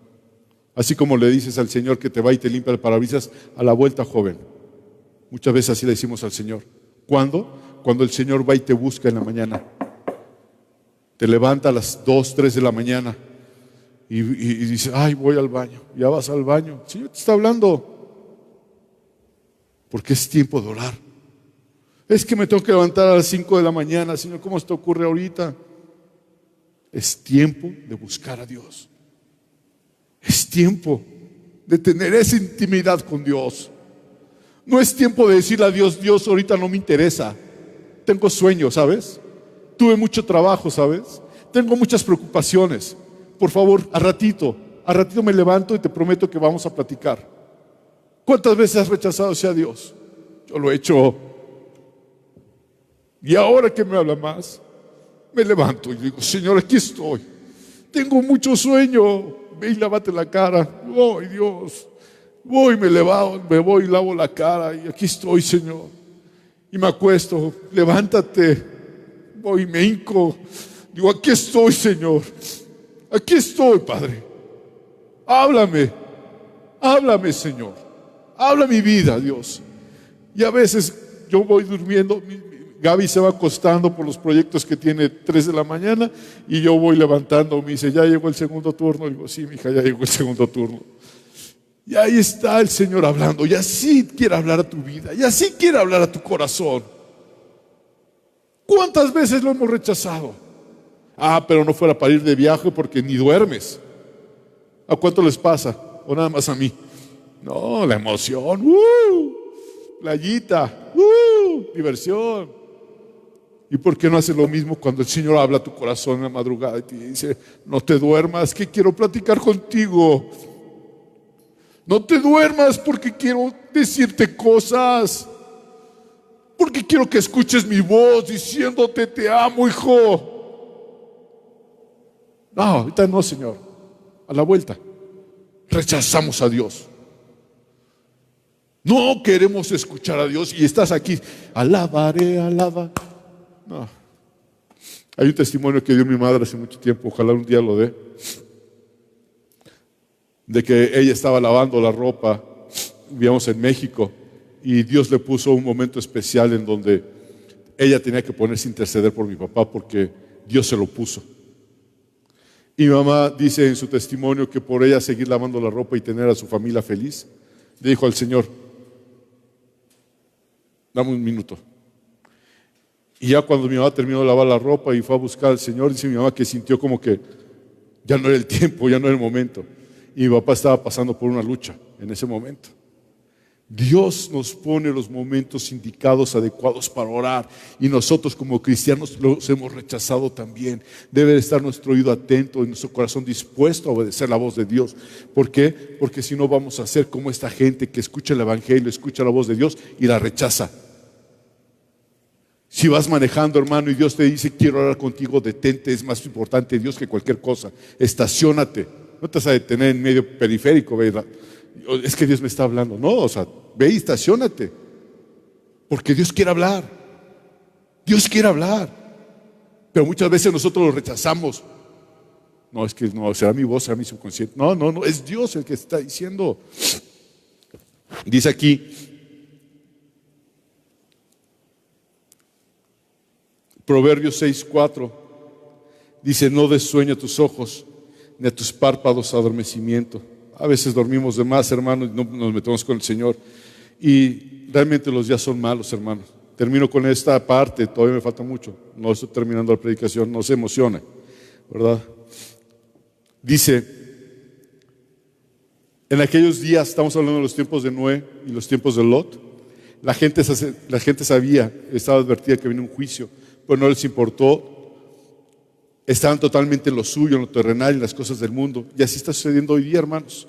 Así como le dices al Señor que te va y te limpia el parabrisas a la vuelta, joven. Muchas veces así le decimos al Señor. ¿Cuándo? Cuando el Señor va y te busca en la mañana. Te levanta a las 2, 3 de la mañana y dice: ay, voy al baño. Ya vas al baño. El Señor te está hablando. Porque es tiempo de orar. Es que me tengo que levantar a las 5 de la mañana, Señor, ¿cómo se te ocurre ahorita? Es tiempo de buscar a Dios. Es tiempo. de tener esa intimidad con Dios. No es tiempo de decirle a Dios, Dios, ahorita no me interesa. Tengo sueño, ¿sabes? Tuve mucho trabajo, ¿sabes? Tengo muchas preocupaciones. Por favor, a ratito me levanto y te prometo que vamos a platicar. ¿Cuántas veces has rechazado a Dios? Yo lo he hecho. Y ahora que me habla más, me levanto y digo, Señor, aquí estoy. Tengo mucho sueño. Ve y lávate la cara. Ay, Dios. Voy, me voy y lavo la cara. Y aquí estoy, Señor. Y me acuesto. Levántate. Voy y me hinco. Digo, aquí estoy, Señor. Aquí estoy, Padre. Háblame. Háblame, Señor. Habla mi vida, Dios. Y a veces yo voy durmiendo. Gaby se va acostando por los proyectos que tiene 3 de la mañana y yo voy levantando. Me dice, ¿ya llegó el segundo turno? Y digo, sí, mija, ya llegó el segundo turno. Y ahí está el Señor hablando. Y así quiere hablar a tu vida. Y así quiere hablar a tu corazón. ¿Cuántas veces lo hemos rechazado? Pero no fuera para ir de viaje porque ni duermes. ¿A cuánto les pasa? ¿O nada más a mí? No, la emoción. Playita. Diversión. ¿Y por qué no hace lo mismo cuando el Señor habla a tu corazón en la madrugada y te dice, no te duermas, que quiero platicar contigo? No te duermas porque quiero decirte cosas. Porque quiero que escuches mi voz diciéndote, te amo, hijo. No, ahorita no, Señor. A la vuelta. Rechazamos a Dios. No queremos escuchar a Dios y estás aquí. Alabaré, alaba. No. Hay un testimonio que dio mi madre hace mucho tiempo, ojalá un día lo dé, de que ella estaba lavando la ropa, vivíamos en México, y Dios le puso un momento especial en donde ella tenía que ponerse a interceder por mi papá porque Dios se lo puso. Y mi mamá dice en su testimonio que por ella seguir lavando la ropa y tener a su familia feliz, le dijo al Señor, dame un minuto. Y ya cuando mi mamá terminó de lavar la ropa y fue a buscar al Señor, dice mi mamá que sintió como que ya no era el tiempo, ya no era el momento. Y mi papá estaba pasando por una lucha en ese momento. Dios nos pone los momentos indicados, adecuados para orar, y nosotros como cristianos los hemos rechazado también. Debe estar nuestro oído atento y nuestro corazón dispuesto a obedecer la voz de Dios. ¿Por qué? Porque si no vamos a ser como esta gente que escucha el evangelio, escucha la voz de Dios y la rechaza. Si vas manejando, hermano, y Dios te dice, quiero orar contigo, detente, es más importante Dios que cualquier cosa. Estaciónate, no te vas a detener en medio periférico, ¿verdad? Es que Dios me está hablando. No, o sea, ve y estaciónate, porque Dios quiere hablar. Dios quiere hablar, pero muchas veces nosotros lo rechazamos. No, es que no, será mi voz, será mi subconsciente. No, es Dios el que está diciendo. Dice aquí, Proverbios 6:4, dice, no des sueño a tus ojos, ni a tus párpados adormecimiento. A veces dormimos de más, hermanos, y no nos metemos con el Señor. Y realmente los días son malos, hermanos. Termino con esta parte, todavía me falta mucho. No estoy terminando la predicación, no se emocione, ¿verdad? Dice, en aquellos días, estamos hablando de los tiempos de Noé y los tiempos de Lot, la gente sabía, estaba advertida que venía un juicio, pero no les importó. Estaban totalmente en lo suyo, en lo terrenal, en las cosas del mundo. Y así está sucediendo hoy día, hermanos.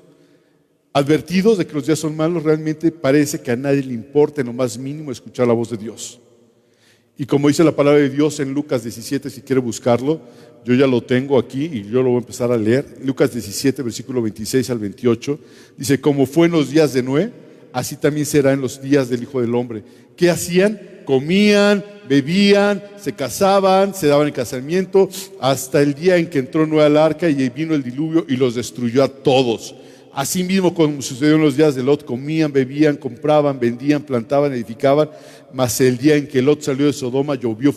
Advertidos de que los días son malos, realmente parece que a nadie le importa en lo más mínimo escuchar la voz de Dios. Y como dice la palabra de Dios en Lucas 17, si quiere buscarlo, yo ya lo tengo aquí y yo lo voy a empezar a leer. Lucas 17, versículo 26 al 28, dice, como fue en los días de Noé, así también será en los días del Hijo del Hombre. ¿Qué hacían? Comían, bebían, se casaban, se daban en casamiento, hasta el día en que entró Noé al arca y vino el diluvio y los destruyó a todos. Así mismo, como sucedió en los días de Lot, comían, bebían, compraban, vendían, plantaban, edificaban, mas el día en que Lot salió de Sodoma llovió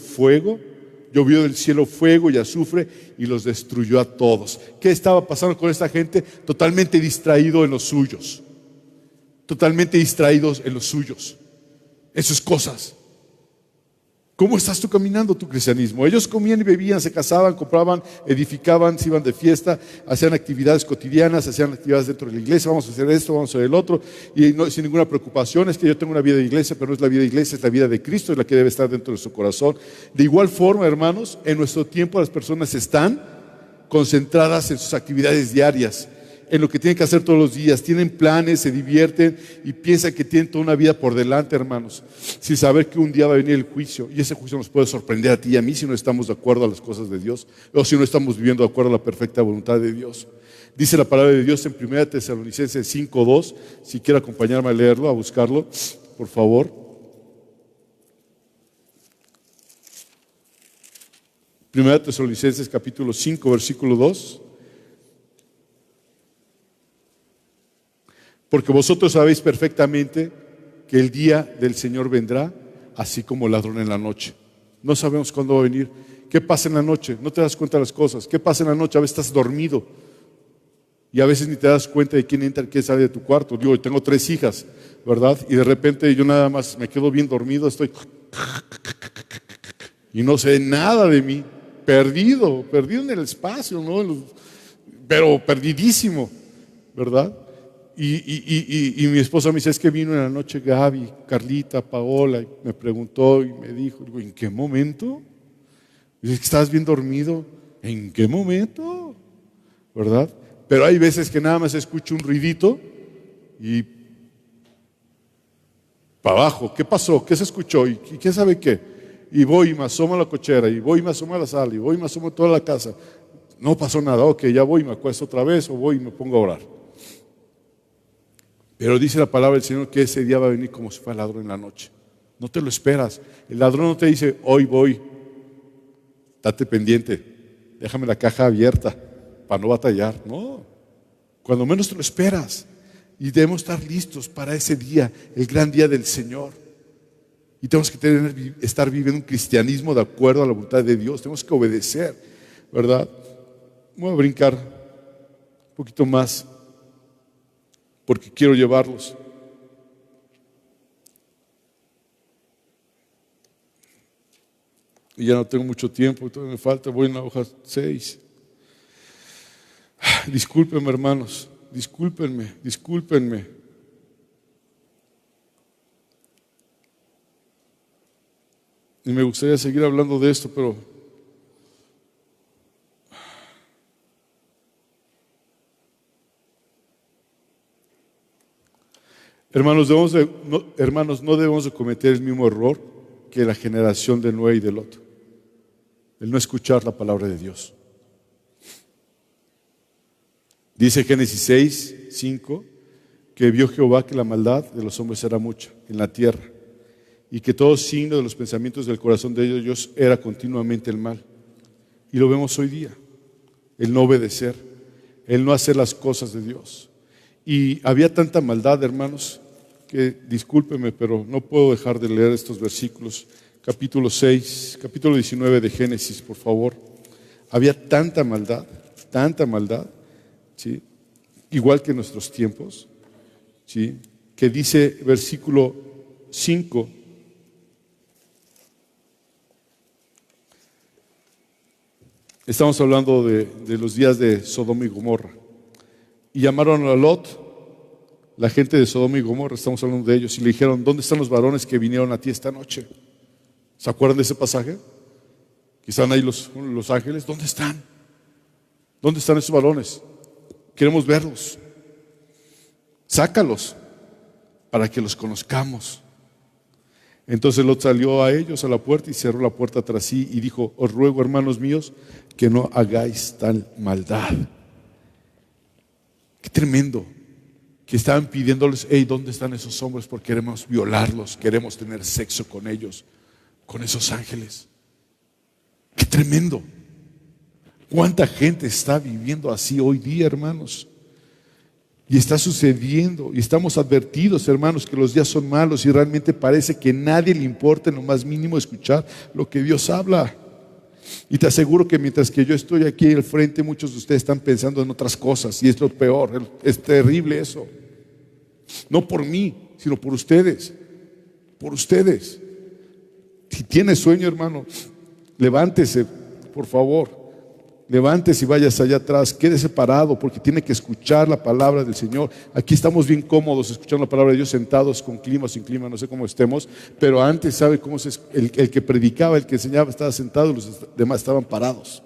del cielo fuego y azufre y los destruyó a todos. ¿Qué estaba pasando con esta gente? Totalmente distraído en los suyos, totalmente distraídos en los suyos, en sus cosas. ¿Cómo estás tú caminando tu cristianismo? Ellos comían y bebían, se casaban, compraban, edificaban, se iban de fiesta, hacían actividades cotidianas, hacían actividades dentro de la iglesia, vamos a hacer esto, vamos a hacer el otro, y no, sin ninguna preocupación. Es que yo tengo una vida de iglesia, pero no es la vida de iglesia, es la vida de Cristo, es la que debe estar dentro de su corazón. De igual forma, hermanos, en nuestro tiempo las personas están concentradas en sus actividades diarias, en lo que tienen que hacer todos los días, tienen planes, se divierten y piensan que tienen toda una vida por delante, hermanos, sin saber que un día va a venir el juicio, y ese juicio nos puede sorprender a ti y a mí si no estamos de acuerdo a las cosas de Dios, o si no estamos viviendo de acuerdo a la perfecta voluntad de Dios. Dice la palabra de Dios en 1 Tesalonicenses 5:2, si quiere acompañarme a leerlo, a buscarlo, por favor. 1 Tesalonicenses capítulo 5, versículo 2. Porque vosotros sabéis perfectamente que el día del Señor vendrá así como ladrón en la noche. No sabemos cuándo va a venir. ¿Qué pasa en la noche? No te das cuenta de las cosas. ¿Qué pasa en la noche? A veces estás dormido y a veces ni te das cuenta de quién entra y quién sale de tu cuarto. Digo, yo tengo 3 hijas, ¿verdad? Y de repente yo nada más me quedo bien dormido, estoy y no sé nada de mí. Perdido en el espacio, ¿no? Pero perdidísimo, ¿verdad? Y mi esposa me dice, es que vino en la noche Gaby, Carlita, Paola, y me preguntó y me dijo, digo, ¿en qué momento? Dice, es que estabas bien dormido. ¿En qué momento? ¿Verdad? Pero hay veces que nada más escucho un ruidito y para abajo, ¿qué pasó? ¿Qué se escuchó? ¿Y quién sabe qué? Y voy y me asomo a la cochera, y voy y me asomo a la sala, y voy y me asomo a toda la casa. No pasó nada, ok, ya voy y me acuesto otra vez, o voy y me pongo a orar. Pero dice la palabra del Señor que ese día va a venir como si fuera ladrón en la noche. No te lo esperas. El ladrón no te dice, hoy voy, date pendiente, déjame la caja abierta para no batallar. No, cuando menos te lo esperas. Y debemos estar listos para ese día, el gran día del Señor. Y tenemos que estar viviendo un cristianismo de acuerdo a la voluntad de Dios. Tenemos que obedecer, ¿verdad? Voy a brincar un poquito más, porque quiero llevarlos. Y ya no tengo mucho tiempo, todavía me falta, voy en la hoja 6. Discúlpenme, hermanos, discúlpenme. Y me gustaría seguir hablando de esto, pero hermanos, no debemos de cometer el mismo error que la generación de Noé y de Lot, el no escuchar la palabra de Dios. Dice Génesis 6:5 que vio Jehová que la maldad de los hombres era mucha en la tierra, y que todo signo de los pensamientos del corazón de ellos era continuamente el mal. Y lo vemos hoy día, el no obedecer, el no hacer las cosas de Dios. Y había tanta maldad, hermanos, que discúlpeme, pero no puedo dejar de leer estos versículos. Capítulo 19 de Génesis, por favor. Había tanta maldad, ¿sí? Igual que en nuestros tiempos, ¿sí? Que dice versículo 5, estamos hablando de los días de Sodoma y Gomorra. Y llamaron a Lot, la gente de Sodoma y Gomorra, estamos hablando de ellos, y le dijeron, ¿dónde están los varones que vinieron a ti esta noche? ¿Se acuerdan de ese pasaje? Que están ahí los ángeles. ¿Dónde están? ¿Dónde están esos varones? Queremos verlos. Sácalos para que los conozcamos. Entonces Lot salió a ellos a la puerta y cerró la puerta tras sí y dijo, os ruego, hermanos míos, que no hagáis tal maldad. Qué tremendo, que estaban pidiéndoles, hey, ¿dónde están esos hombres? Porque queremos violarlos, queremos tener sexo con ellos, con esos ángeles. Qué tremendo. ¿Cuánta gente está viviendo así hoy día, hermanos? Y está sucediendo, y estamos advertidos, hermanos, que los días son malos y realmente parece que a nadie le importa en lo más mínimo escuchar lo que Dios habla. Y te aseguro que mientras que yo estoy aquí al frente, muchos de ustedes están pensando en otras cosas, y es lo peor, es terrible eso. No por mí, sino por ustedes. Por ustedes. Si tiene sueño, hermano, levántese, por favor. Levántese y váyase allá atrás, quédese parado porque tiene que escuchar la palabra del Señor. Aquí estamos bien cómodos escuchando la palabra de Dios, sentados con clima o sin clima, no sé cómo estemos, pero antes, ¿sabe cómo el que predicaba, el que enseñaba estaba sentado, los demás estaban parados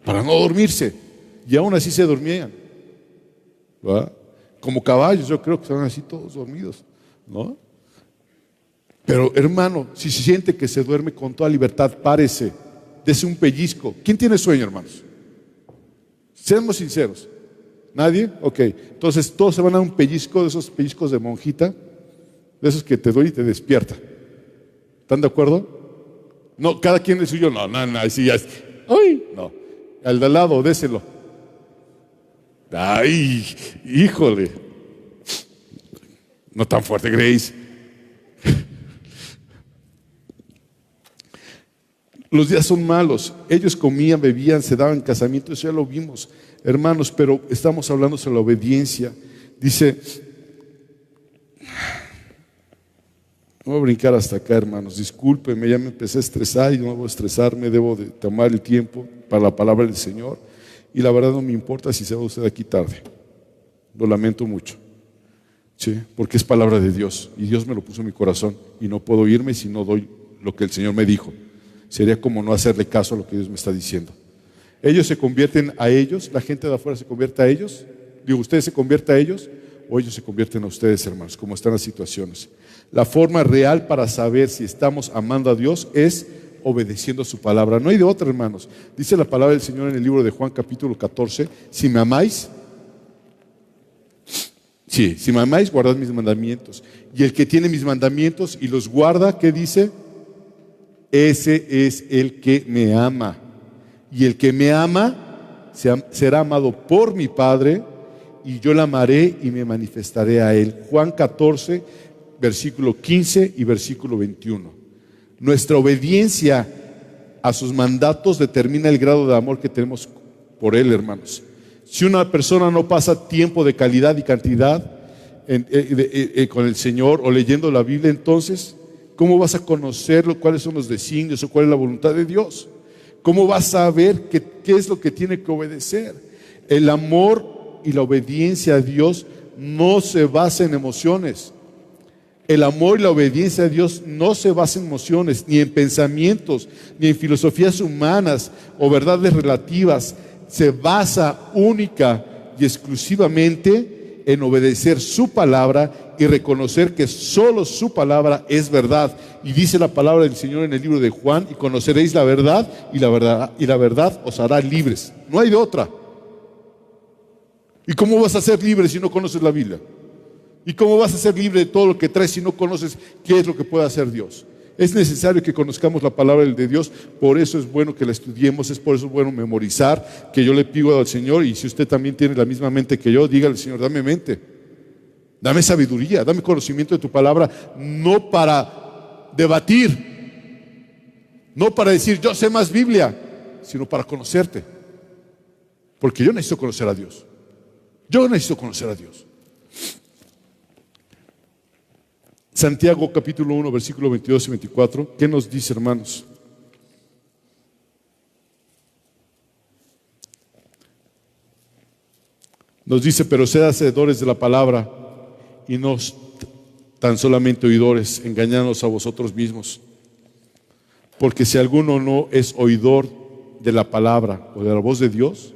para no dormirse, y aún así se dormían, ¿verdad? Como caballos, yo creo que estaban así todos dormidos, ¿no? Pero hermano, si se siente que se duerme, con toda libertad, párese, dese un pellizco. ¿Quién tiene sueño, hermanos? Seamos sinceros. ¿Nadie? Ok. Entonces todos se van a dar un pellizco, de esos pellizcos de monjita, de esos que te doy y te despierta. ¿Están de acuerdo? No, cada quien es suyo. No, así ya. ¡Ay! No. Al de al lado, déselo. ¡Ay! ¡Híjole! No tan fuerte, Grace. Los días son malos. Ellos comían, bebían, se daban casamientos, eso ya lo vimos, hermanos, pero estamos hablando sobre la obediencia. Dice, no voy a brincar hasta acá, hermanos, discúlpenme, ya me empecé a estresar y no debo estresarme, debo de tomar el tiempo para la palabra del Señor. Y la verdad no me importa si se va usted aquí tarde. Lo lamento mucho. Sí, porque es palabra de Dios y Dios me lo puso en mi corazón y no puedo irme si no doy lo que el Señor me dijo. Sería como no hacerle caso a lo que Dios me está diciendo. Ellos se convierten a ellos, la gente de afuera se convierte a ellos. Digo, ¿ustedes se convierten a ellos o ellos se convierten a ustedes, hermanos? Como están las situaciones. La forma real para saber si estamos amando a Dios es obedeciendo su palabra. No hay de otra, hermanos. Dice la palabra del Señor en el libro de Juan capítulo 14, si me amáis, sí, si me amáis, guardad mis mandamientos. Y el que tiene mis mandamientos y los guarda, ¿qué dice? Ese es el que me ama. Y el que me ama será amado por mi Padre, y yo le amaré y me manifestaré a él. Juan 14, versículo 15 y versículo 21. Nuestra obediencia a sus mandatos determina el grado de amor que tenemos por él, hermanos. Si una persona no pasa tiempo de calidad y cantidad con el Señor o leyendo la Biblia, entonces ¿cómo vas a conocerlo? ¿Cuáles son los designios o cuál es la voluntad de Dios? ¿Cómo vas a saber qué es lo que tiene que obedecer? El amor y la obediencia a Dios no se basa en emociones. El amor y la obediencia a Dios no se basa en emociones, ni en pensamientos, ni en filosofías humanas o verdades relativas. Se basa única y exclusivamente en obedecer su palabra y reconocer que solo su palabra es verdad. Y dice la palabra del Señor en el libro de Juan, y conoceréis la verdad y la verdad os hará libres. No hay de otra. ¿Y cómo vas a ser libre si no conoces la Biblia? ¿Y cómo vas a ser libre de todo lo que traes si no conoces qué es lo que puede hacer Dios? Es necesario que conozcamos la palabra de Dios, por eso es bueno que la estudiemos, es por eso bueno memorizar, que yo le pido al Señor, y si usted también tiene la misma mente que yo, dígale al Señor, dame mente, dame sabiduría, dame conocimiento de tu palabra, no para debatir, no para decir yo sé más Biblia, sino para conocerte, porque yo necesito conocer a Dios, yo necesito conocer a Dios. Santiago capítulo 1, versículo 22 y 24, ¿qué nos dice, hermanos? Nos dice, pero sed hacedores de la palabra y no tan solamente oidores, engañándonos a vosotros mismos. Porque si alguno no es oidor de la palabra o de la voz de Dios,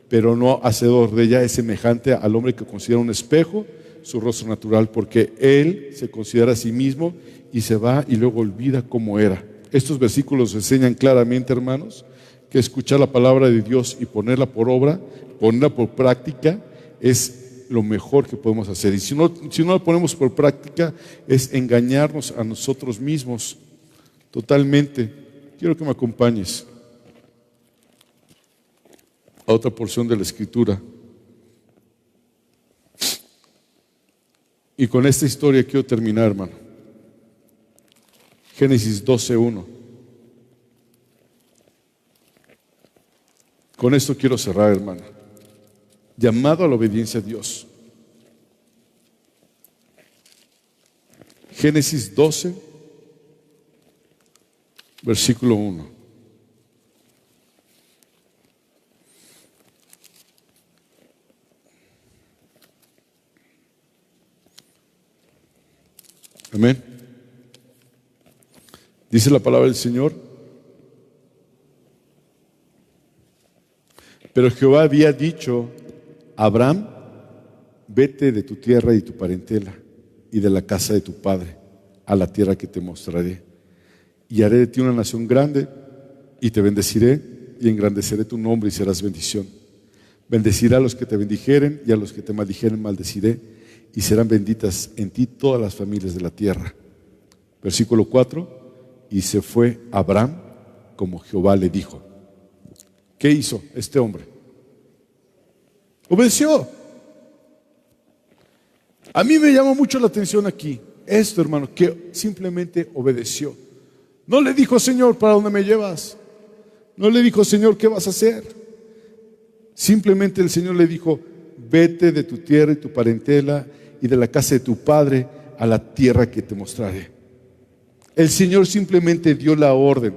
pero no hacedor de ella, es semejante al hombre que considera un espejo su rostro natural, porque él se considera a sí mismo y se va y luego olvida cómo era. Estos versículos enseñan claramente, hermanos, que escuchar la palabra de Dios y ponerla por obra, ponerla por práctica, es lo mejor que podemos hacer. Y si no la ponemos por práctica, es engañarnos a nosotros mismos totalmente. Quiero que me acompañes a otra porción de la Escritura. Y con esta historia quiero terminar, hermano. Génesis 12:1. Con esto quiero cerrar, hermano. Llamado a la obediencia a Dios. Génesis 12, versículo 1. Amén. Dice la palabra del Señor: pero Jehová había dicho a Abraham: vete de tu tierra y tu parentela y de la casa de tu padre a la tierra que te mostraré, y haré de ti una nación grande, y te bendeciré y engrandeceré tu nombre y serás bendición. Bendeciré a los que te bendijeren y a los que te maldijeren maldeciré, y serán benditas en ti todas las familias de la tierra. Versículo 4: y se fue Abraham como Jehová le dijo. ¿Qué hizo este hombre? Obedeció. A mí me llama mucho la atención aquí esto, hermano, que simplemente obedeció. No le dijo: Señor, ¿para dónde me llevas? No le dijo: Señor, ¿qué vas a hacer? Simplemente el Señor le dijo: vete de tu tierra y tu parentela y de la casa de tu padre a la tierra que te mostraré. El Señor simplemente dio la orden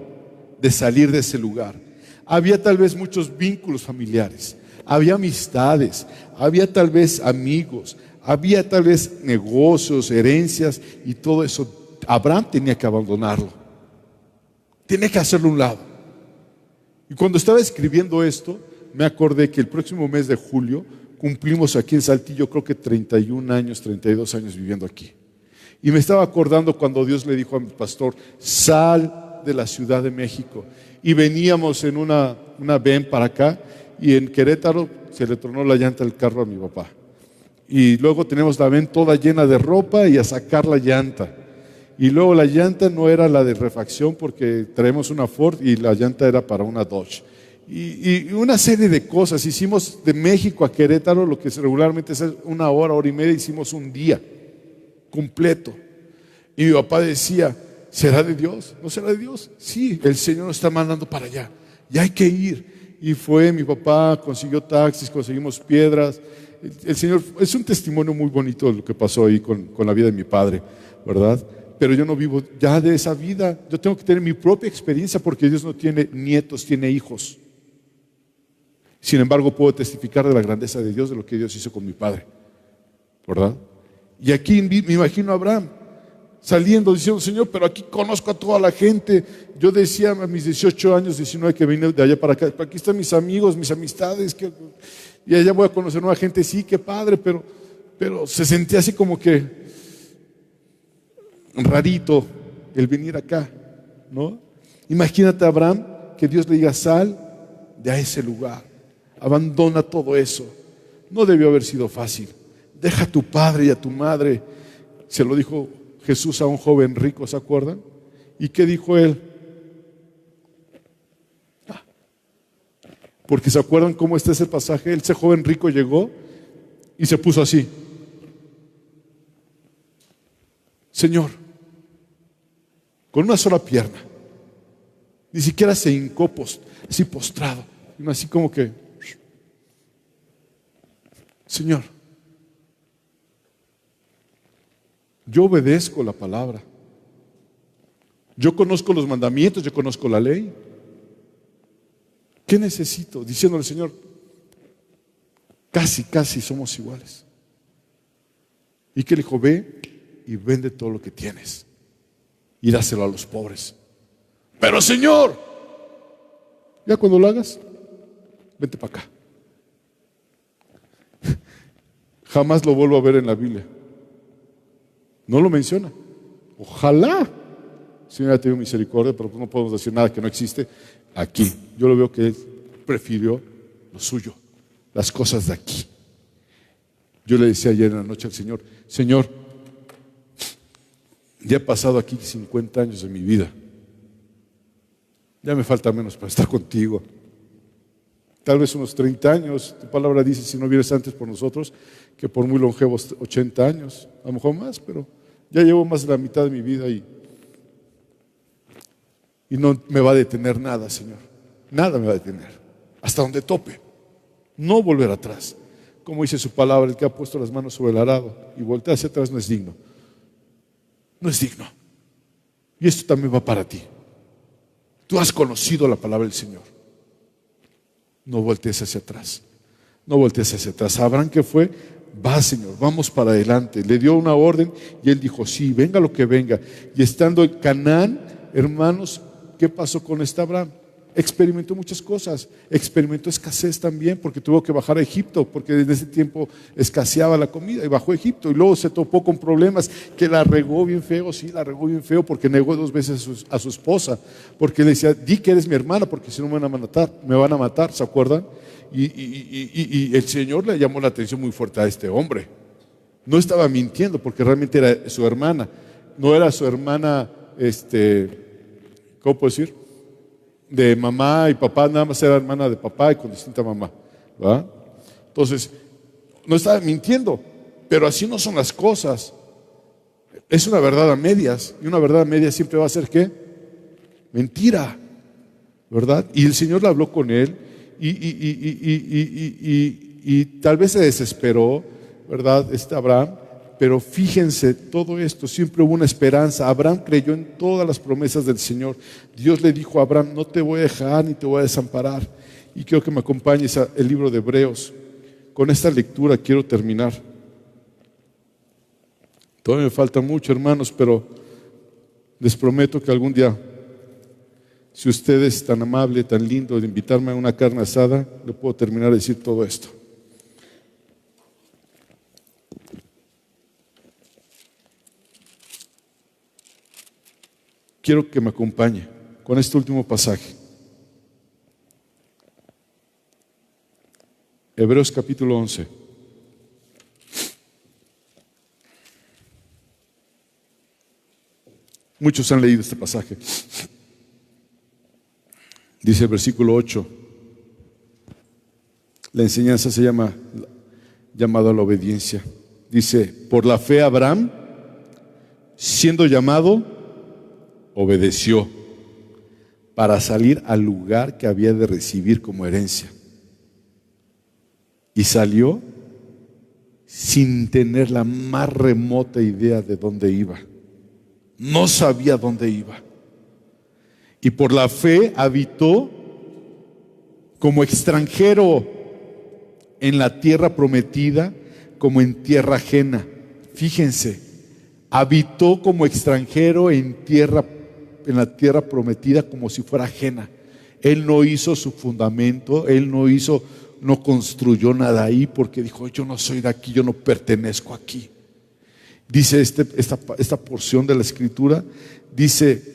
de salir de ese lugar. Había tal vez muchos vínculos familiares, había amistades, había tal vez amigos, había tal vez negocios, herencias y todo eso. Abraham tenía que abandonarlo, tenía que hacerlo a un lado. Y cuando estaba escribiendo esto, me acordé que el próximo mes de julio cumplimos aquí en Saltillo, creo que 31 años, 32 años viviendo aquí. Y me estaba acordando cuando Dios le dijo a mi pastor: sal de la Ciudad de México. Y veníamos en una ven para acá, y en Querétaro se le tronó la llanta del carro a mi papá. Y luego tenemos la ven toda llena de ropa y a sacar la llanta. Y luego la llanta no era la de refacción porque traemos una Ford y la llanta era para una Dodge. Y una serie de cosas. Hicimos de México a Querétaro lo que regularmente es una hora, hora y media, hicimos un día completo. Y mi papá decía: ¿será de Dios? ¿No será de Dios? Sí, el Señor nos está mandando para allá, ya hay que ir. Y fue, mi papá consiguió taxis, conseguimos piedras. El Señor, es un testimonio muy bonito de lo que pasó ahí con la vida de mi padre, ¿verdad? Pero yo no vivo ya de esa vida. Yo tengo que tener mi propia experiencia, porque Dios no tiene nietos, tiene hijos. Sin embargo, puedo testificar de la grandeza de Dios, de lo que Dios hizo con mi padre, ¿verdad? Y aquí me imagino a Abraham saliendo diciendo: Señor, pero aquí conozco a toda la gente. Yo decía a mis 18 años, 19, que vine de allá para acá: aquí están mis amigos, mis amistades, y allá voy a conocer nueva gente. Sí, qué padre, pero se sentía así como que rarito el venir acá, ¿no? Imagínate a Abraham, que Dios le diga: sal de ese lugar, abandona todo eso. No debió haber sido fácil. Deja a tu padre y a tu madre. Se lo dijo Jesús a un joven rico, ¿se acuerdan? ¿Y qué dijo él? Porque ¿se acuerdan cómo está ese pasaje? Ese joven rico llegó y se puso así: Señor, con una sola pierna, ni siquiera se hincó así postrado, así como que: Señor, yo obedezco la palabra, yo conozco los mandamientos, yo conozco la ley. ¿Qué necesito? Diciéndole al Señor: casi somos iguales. ¿Y qué le dijo? Ve y vende todo lo que tienes y dáselo a los pobres. Pero Señor, ya cuando lo hagas, vente para acá. Jamás lo vuelvo a ver en la Biblia. No lo menciona. Ojalá Señor haya tenido misericordia, pero no podemos decir nada que no existe. Aquí yo lo veo que él prefirió lo suyo, las cosas de aquí. Yo le decía ayer en la noche al Señor: Señor, ya he pasado aquí 50 años de mi vida, ya me falta menos para estar contigo. Tal vez unos 30 años. Tu palabra dice: si no vienes antes por nosotros, que por muy longevos 80 años, a lo mejor más, pero ya llevo más de la mitad de mi vida y no me va a detener nada, Señor. Nada me va a detener, hasta donde tope. No volver atrás. Como dice su palabra: el que ha puesto las manos sobre el arado y voltea hacia atrás no es digno. No es digno. Y esto también va para ti. Tú has conocido la palabra del Señor. No voltees hacia atrás. No voltees hacia atrás. Abraham, ¿qué fue? Va, Señor, vamos para adelante. Le dio una orden y él dijo, sí, venga lo que venga. Y estando en Canaán, hermanos, ¿qué pasó con este Abraham? Experimentó muchas cosas. Experimentó escasez también porque tuvo que bajar a Egipto, porque desde ese tiempo escaseaba la comida y bajó a Egipto. Y luego se topó con problemas que la regó bien feo. Sí, la regó bien feo porque negó 2 veces a su esposa, porque le decía, di que eres mi hermana porque si no me van a matar, ¿se acuerdan? Y el Señor le llamó la atención muy fuerte a este hombre. No estaba mintiendo porque realmente era su hermana. No era su hermana, ¿cómo puedo decir? De mamá y papá, nada más era hermana de papá y con distinta mamá, ¿verdad? Entonces, no estaba mintiendo, pero así no son las cosas. Es una verdad a medias, y una verdad a medias siempre va a ser ¿qué? Mentira, ¿verdad? Y el Señor le habló con él y tal vez se desesperó, ¿verdad? Abraham. Pero fíjense, todo esto, siempre hubo una esperanza. Abraham creyó en todas las promesas del Señor. Dios le dijo a Abraham, no te voy a dejar ni te voy a desamparar. Y quiero que me acompañes al libro de Hebreos. Con esta lectura quiero terminar. Todavía me falta mucho, hermanos, pero les prometo que algún día, si usted es tan amable, tan lindo de invitarme a una carne asada, le puedo terminar de decir todo esto. Quiero que me acompañe con este último pasaje. Hebreos capítulo 11. Muchos han leído este pasaje. Dice el versículo 8. La enseñanza se llama llamado a la obediencia. Dice, por la fe Abraham, siendo llamado, obedeció para salir al lugar que había de recibir como herencia. Y salió sin tener la más remota idea de dónde iba. No sabía dónde iba. Y por la fe habitó como extranjero en la tierra prometida, como en tierra ajena. Fíjense, habitó como extranjero en la tierra prometida como si fuera ajena. Él no hizo su fundamento, él no construyó nada ahí porque dijo, yo no soy de aquí, yo no pertenezco aquí. Dice esta porción de la escritura, dice,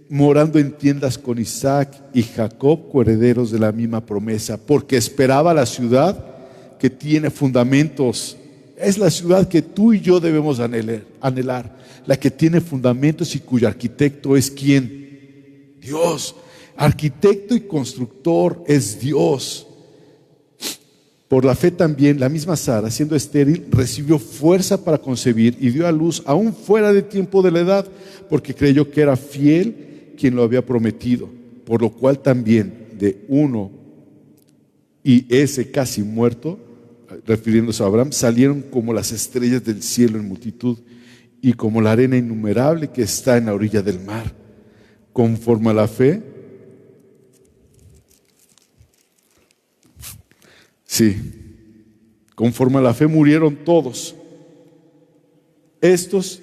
morando en tiendas con Isaac y Jacob, coherederos de la misma promesa, porque esperaba la ciudad que tiene fundamentos. Es la ciudad que tú y yo debemos anhelar, la que tiene fundamentos y cuyo arquitecto es ¿quién? Dios. Arquitecto y constructor es Dios. Por la fe también, la misma Sara, siendo estéril, recibió fuerza para concebir y dio a luz aún fuera de tiempo de la edad, porque creyó que era fiel quien lo había prometido, por lo cual también de uno y ese casi muerto, refiriéndose a Abraham, salieron como las estrellas del cielo en multitud y como la arena innumerable que está en la orilla del mar. Conforme a la fe, sí, conforme a la fe murieron todos, estos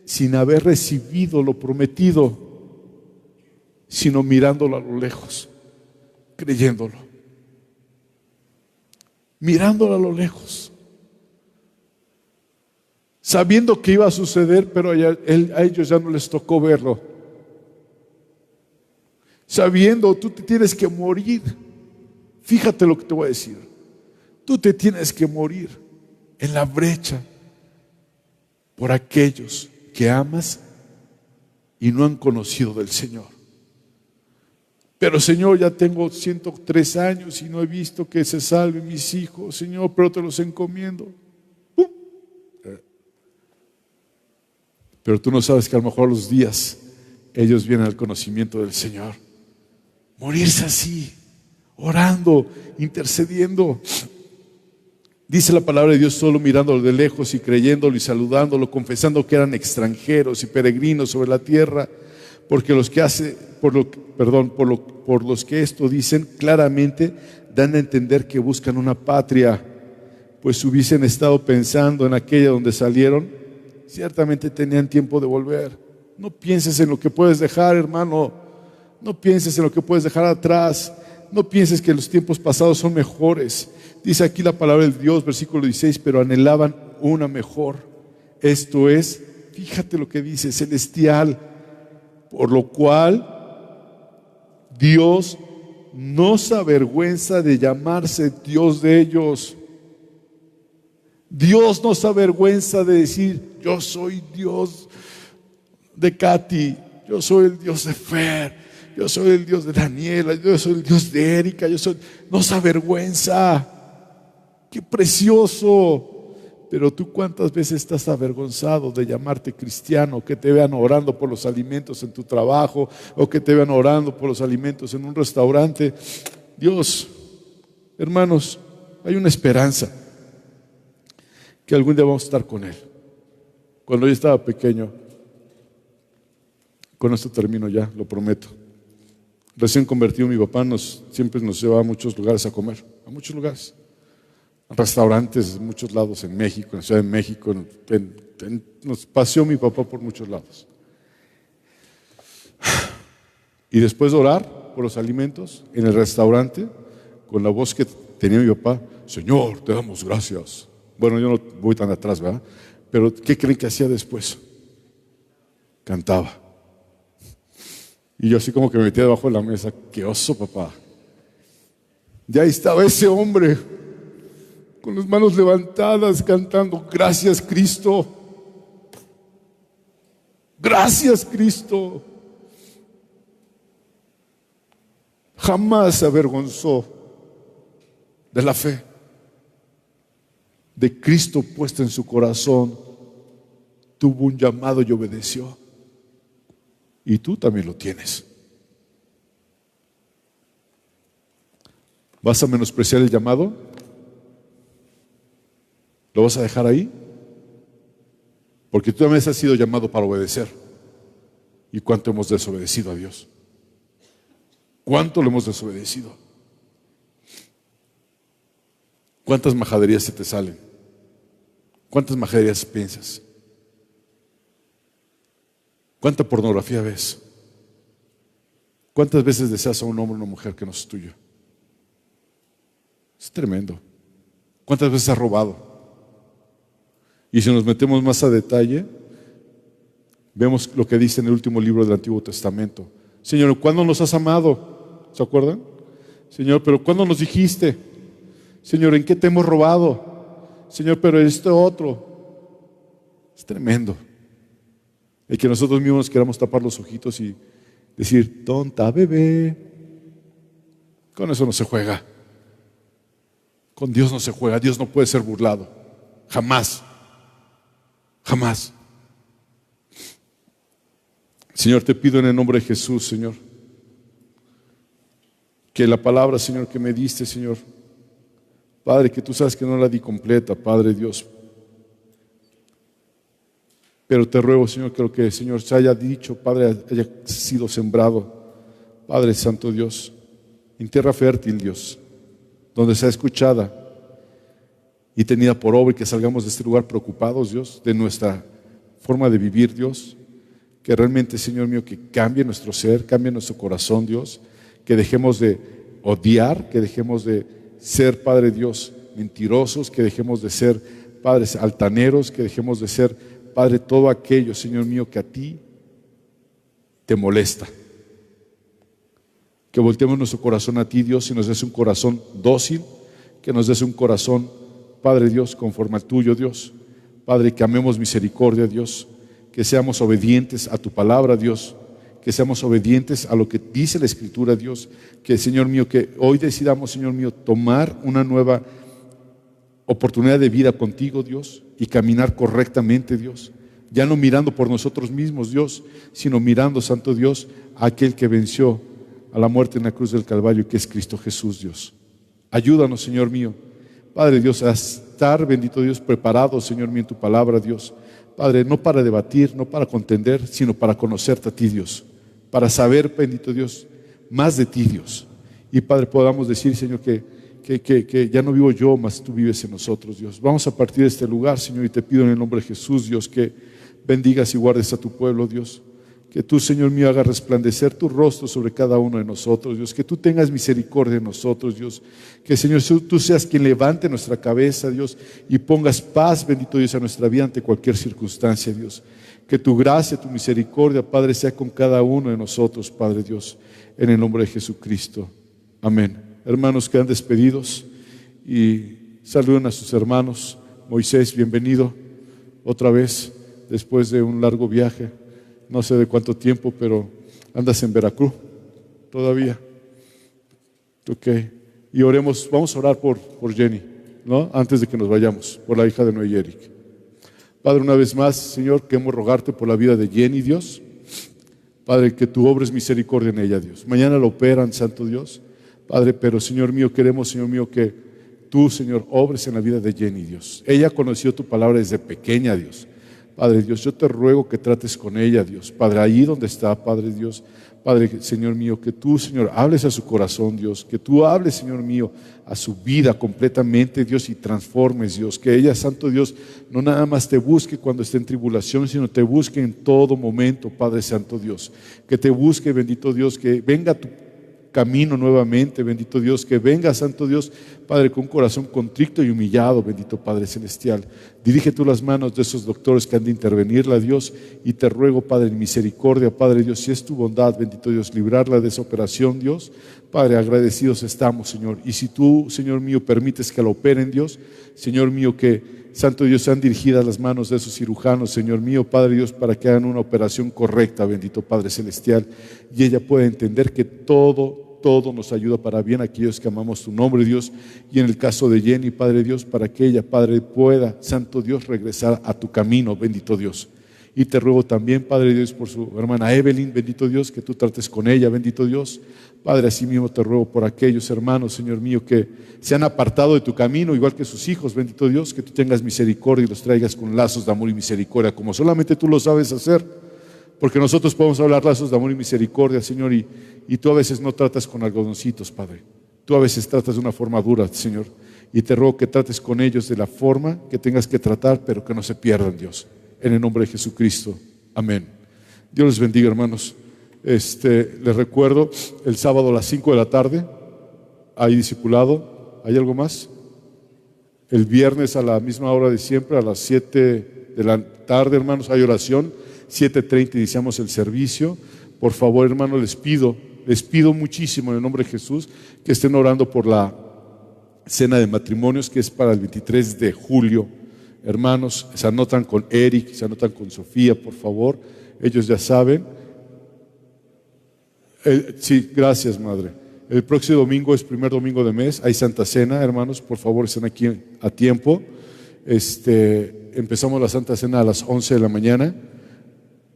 sin haber recibido lo prometido, sino mirándolo a lo lejos, creyéndolo, mirándolo a lo lejos, sabiendo que iba a suceder, pero a ellos ya no les tocó verlo. Sabiendo, tú te tienes que morir. Fíjate lo que te voy a decir. Tú te tienes que morir en la brecha por aquellos que amas y no han conocido del Señor. Pero Señor, ya tengo 103 años y no he visto que se salven mis hijos, Señor, pero te los encomiendo. Pero tú no sabes que a lo mejor los días ellos vienen al conocimiento del Señor. Morirse así, orando, intercediendo. Dice la palabra de Dios, solo mirándolo de lejos y creyéndolo y saludándolo, confesando que eran extranjeros y peregrinos sobre la tierra, porque los que por los que esto dicen, claramente dan a entender que buscan una patria, pues si hubiesen estado pensando en aquella donde salieron, ciertamente tenían tiempo de volver. No pienses en lo que puedes dejar, hermano. No pienses en lo que puedes dejar atrás. No pienses que los tiempos pasados son mejores. Dice aquí la palabra de Dios, versículo 16, pero anhelaban una mejor. Esto es, fíjate lo que dice, celestial, por lo cual Dios no se avergüenza de llamarse Dios de ellos. Dios no se avergüenza de decir, yo soy Dios de Katy, yo soy el Dios de Fer, yo soy el Dios de Daniela, yo soy el Dios de Erika, no se avergüenza. ¡Qué precioso! Pero tú, ¿cuántas veces estás avergonzado de llamarte cristiano? Que te vean orando por los alimentos en tu trabajo, o que te vean orando por los alimentos en un restaurante. Dios, hermanos, hay una esperanza que algún día vamos a estar con Él. Cuando yo estaba pequeño, con esto termino ya, lo prometo. Recién convertido, mi papá siempre nos llevaba a muchos lugares a comer, a muchos lugares. Restaurantes en muchos lados en México, en la Ciudad de México, nos paseó mi papá por muchos lados. Y después de orar por los alimentos en el restaurante, con la voz que tenía mi papá, Señor, te damos gracias. Bueno, yo no voy tan atrás, ¿verdad? Pero ¿qué creen que hacía después? Cantaba. Y yo así como que me metía debajo de la mesa, qué oso, papá. Ya estaba ese hombre con las manos levantadas cantando, gracias Cristo, gracias Cristo. Jamás se avergonzó de la fe de Cristo puesta en su corazón. Tuvo un llamado y obedeció. Y tú también lo tienes. ¿Vas a menospreciar el llamado? ¿Lo vas a dejar ahí? Porque tú también has sido llamado para obedecer. ¿Y cuánto hemos desobedecido a Dios? ¿Cuánto lo hemos desobedecido? ¿Cuántas majaderías se te salen? ¿Cuántas majaderías piensas? ¿Cuánta pornografía ves? ¿Cuántas veces deseas a un hombre o una mujer que no es tuyo? Es tremendo. ¿Cuántas veces has robado? Y si nos metemos más a detalle, vemos lo que dice en el último libro del Antiguo Testamento. Señor, ¿cuándo nos has amado? ¿Se acuerdan? Señor, pero ¿cuándo nos dijiste? Señor, ¿en qué te hemos robado? Señor, pero esto otro. Es tremendo. El que nosotros mismos queramos tapar los ojitos y decir, tonta bebé. Con eso no se juega. Con Dios no se juega. Dios no puede ser burlado. Jamás. Jamás. Señor, te pido en el nombre de Jesús, Señor, que la palabra, Señor, que me diste, Señor, Padre, que tú sabes que no la di completa, Padre Dios, pero te ruego, Señor, que lo que el Señor se haya dicho, Padre, haya sido sembrado, Padre Santo Dios, en tierra fértil, Dios, donde sea escuchada y tenida por obra, y que salgamos de este lugar preocupados, Dios, de nuestra forma de vivir, Dios, que realmente, Señor mío, que cambie nuestro ser, cambie nuestro corazón, Dios, que dejemos de odiar, que dejemos de ser, Padre Dios, mentirosos, que dejemos de ser, padres altaneros, que dejemos de ser, Padre, todo aquello, Señor mío, que a ti te molesta. Que volteemos nuestro corazón a ti, Dios, y nos des un corazón dócil, que nos des un corazón, Padre Dios, conforme al tuyo, Dios. Padre, que amemos misericordia, Dios, que seamos obedientes a tu palabra, Dios, que seamos obedientes a lo que dice la Escritura, Dios, que, Señor mío, que hoy decidamos, Señor mío, tomar una nueva oportunidad de vida contigo, Dios, y caminar correctamente, Dios, ya no mirando por nosotros mismos, Dios, sino mirando, Santo Dios, a aquel que venció a la muerte en la cruz del Calvario, que es Cristo Jesús, Dios. Ayúdanos, Señor mío, Padre Dios, a estar, bendito Dios, preparados, Señor mío, en tu palabra, Dios. Padre, no para debatir, no para contender, sino para conocerte a ti, Dios, para saber, bendito Dios, más de ti, Dios. Y Padre, podamos decir, Señor, que ya no vivo yo, mas tú vives en nosotros, Dios. Vamos a partir de este lugar, Señor, y te pido en el nombre de Jesús, Dios, que bendigas y guardes a tu pueblo, Dios. Que tú, Señor mío, hagas resplandecer tu rostro sobre cada uno de nosotros, Dios. Que tú tengas misericordia de nosotros, Dios. Que, Señor, tú seas quien levante nuestra cabeza, Dios, y pongas paz, bendito Dios, a nuestra vida ante cualquier circunstancia, Dios. Que tu gracia, tu misericordia, Padre, sea con cada uno de nosotros, Padre Dios, en el nombre de Jesucristo. Amén. Hermanos, quedan despedidos y saluden a sus hermanos. Moisés, bienvenido otra vez después de un largo viaje. No sé de cuánto tiempo, pero andas en Veracruz todavía. Ok. Y oremos, vamos a orar por Jenny, ¿no? Antes de que nos vayamos, por la hija de Noé y Eric. Padre, una vez más, Señor, queremos rogarte por la vida de Jenny, Dios. Padre, que tú obres misericordia en ella, Dios. Mañana lo operan, Santo Dios. Padre, pero Señor mío, queremos, Señor mío, que tú, Señor, obres en la vida de Jenny, Dios. Ella conoció tu palabra desde pequeña, Dios. Padre Dios, yo te ruego que trates con ella, Dios. Padre, ahí donde está, Padre Dios. Padre, Señor mío, que tú, Señor, hables a su corazón, Dios. Que tú hables, Señor mío, a su vida completamente, Dios, y transformes, Dios. Que ella, Santo Dios, no nada más te busque cuando esté en tribulación, sino te busque en todo momento, Padre Santo Dios. Que te busque, bendito Dios, que venga tu camino nuevamente, bendito Dios, que venga, Santo Dios, Padre, con un corazón contrito y humillado, bendito Padre Celestial. Dirige tú las manos de esos doctores que han de intervenirla, Dios, y te ruego, Padre, en misericordia, Padre Dios, si es tu bondad, bendito Dios, librarla de esa operación, Dios. Padre, agradecidos estamos, Señor, y si tú, Señor mío, permites que la operen, Dios, Señor mío, que Santo Dios, sean dirigidas las manos de esos cirujanos, Señor mío, Padre Dios, para que hagan una operación correcta, bendito Padre Celestial, y ella pueda entender que todo nos ayuda para bien a aquellos que amamos tu nombre, Dios, y en el caso de Jenny, Padre Dios, para que ella, Padre, pueda, Santo Dios, regresar a tu camino, bendito Dios. Y te ruego también, Padre Dios, por su hermana Evelyn, bendito Dios, que tú trates con ella, bendito Dios. Padre, así mismo te ruego por aquellos hermanos, Señor mío, que se han apartado de tu camino, igual que sus hijos, bendito Dios, que tú tengas misericordia y los traigas con lazos de amor y misericordia, como solamente tú lo sabes hacer. Porque nosotros podemos hablar lazos de amor y misericordia, Señor, y tú a veces no tratas con algodoncitos, Padre. Tú a veces tratas de una forma dura, Señor. Y te ruego que trates con ellos de la forma que tengas que tratar, pero que no se pierdan, Dios. En el nombre de Jesucristo. Amén. Dios les bendiga, hermanos. Les recuerdo, el sábado a las 5 de la tarde hay discipulado. ¿Hay algo más? El viernes a la misma hora de siempre, a las 7 de la tarde, hermanos, hay oración. 7:30 iniciamos el servicio. Por favor, hermanos, les pido muchísimo en el nombre de Jesús que estén orando por la cena de matrimonios que es para el 23 de julio. Hermanos, se anotan con Eric, se anotan con Sofía, por favor. Ellos ya saben. Sí, gracias, madre. El próximo domingo es primer domingo de mes. Hay Santa Cena, hermanos, por favor, estén aquí a tiempo. Empezamos la Santa Cena a las 11 de la mañana.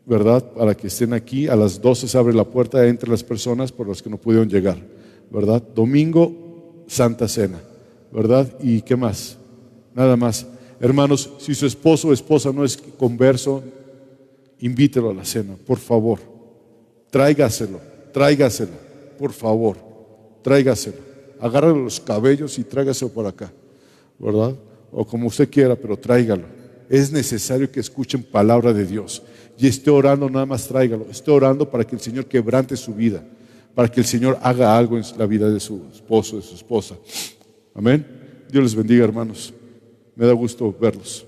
¿Verdad? Para que estén aquí, a las 12 se abre la puerta entre las personas por las que no pudieron llegar, ¿verdad? Domingo, Santa Cena, ¿verdad? ¿Y qué más? Nada más. Hermanos, si su esposo o esposa no es converso, invítelo a la cena, por favor. Tráigaselo, por favor, tráigaselo. Agárralo los cabellos y tráigaselo por acá, ¿verdad? O como usted quiera, pero tráigalo. Es necesario que escuchen palabra de Dios. Y esté orando, nada más tráigalo. Esté orando para que el Señor quebrante su vida, para que el Señor haga algo en la vida de su esposo, de su esposa. Amén. Dios les bendiga, hermanos. Me da gusto verlos.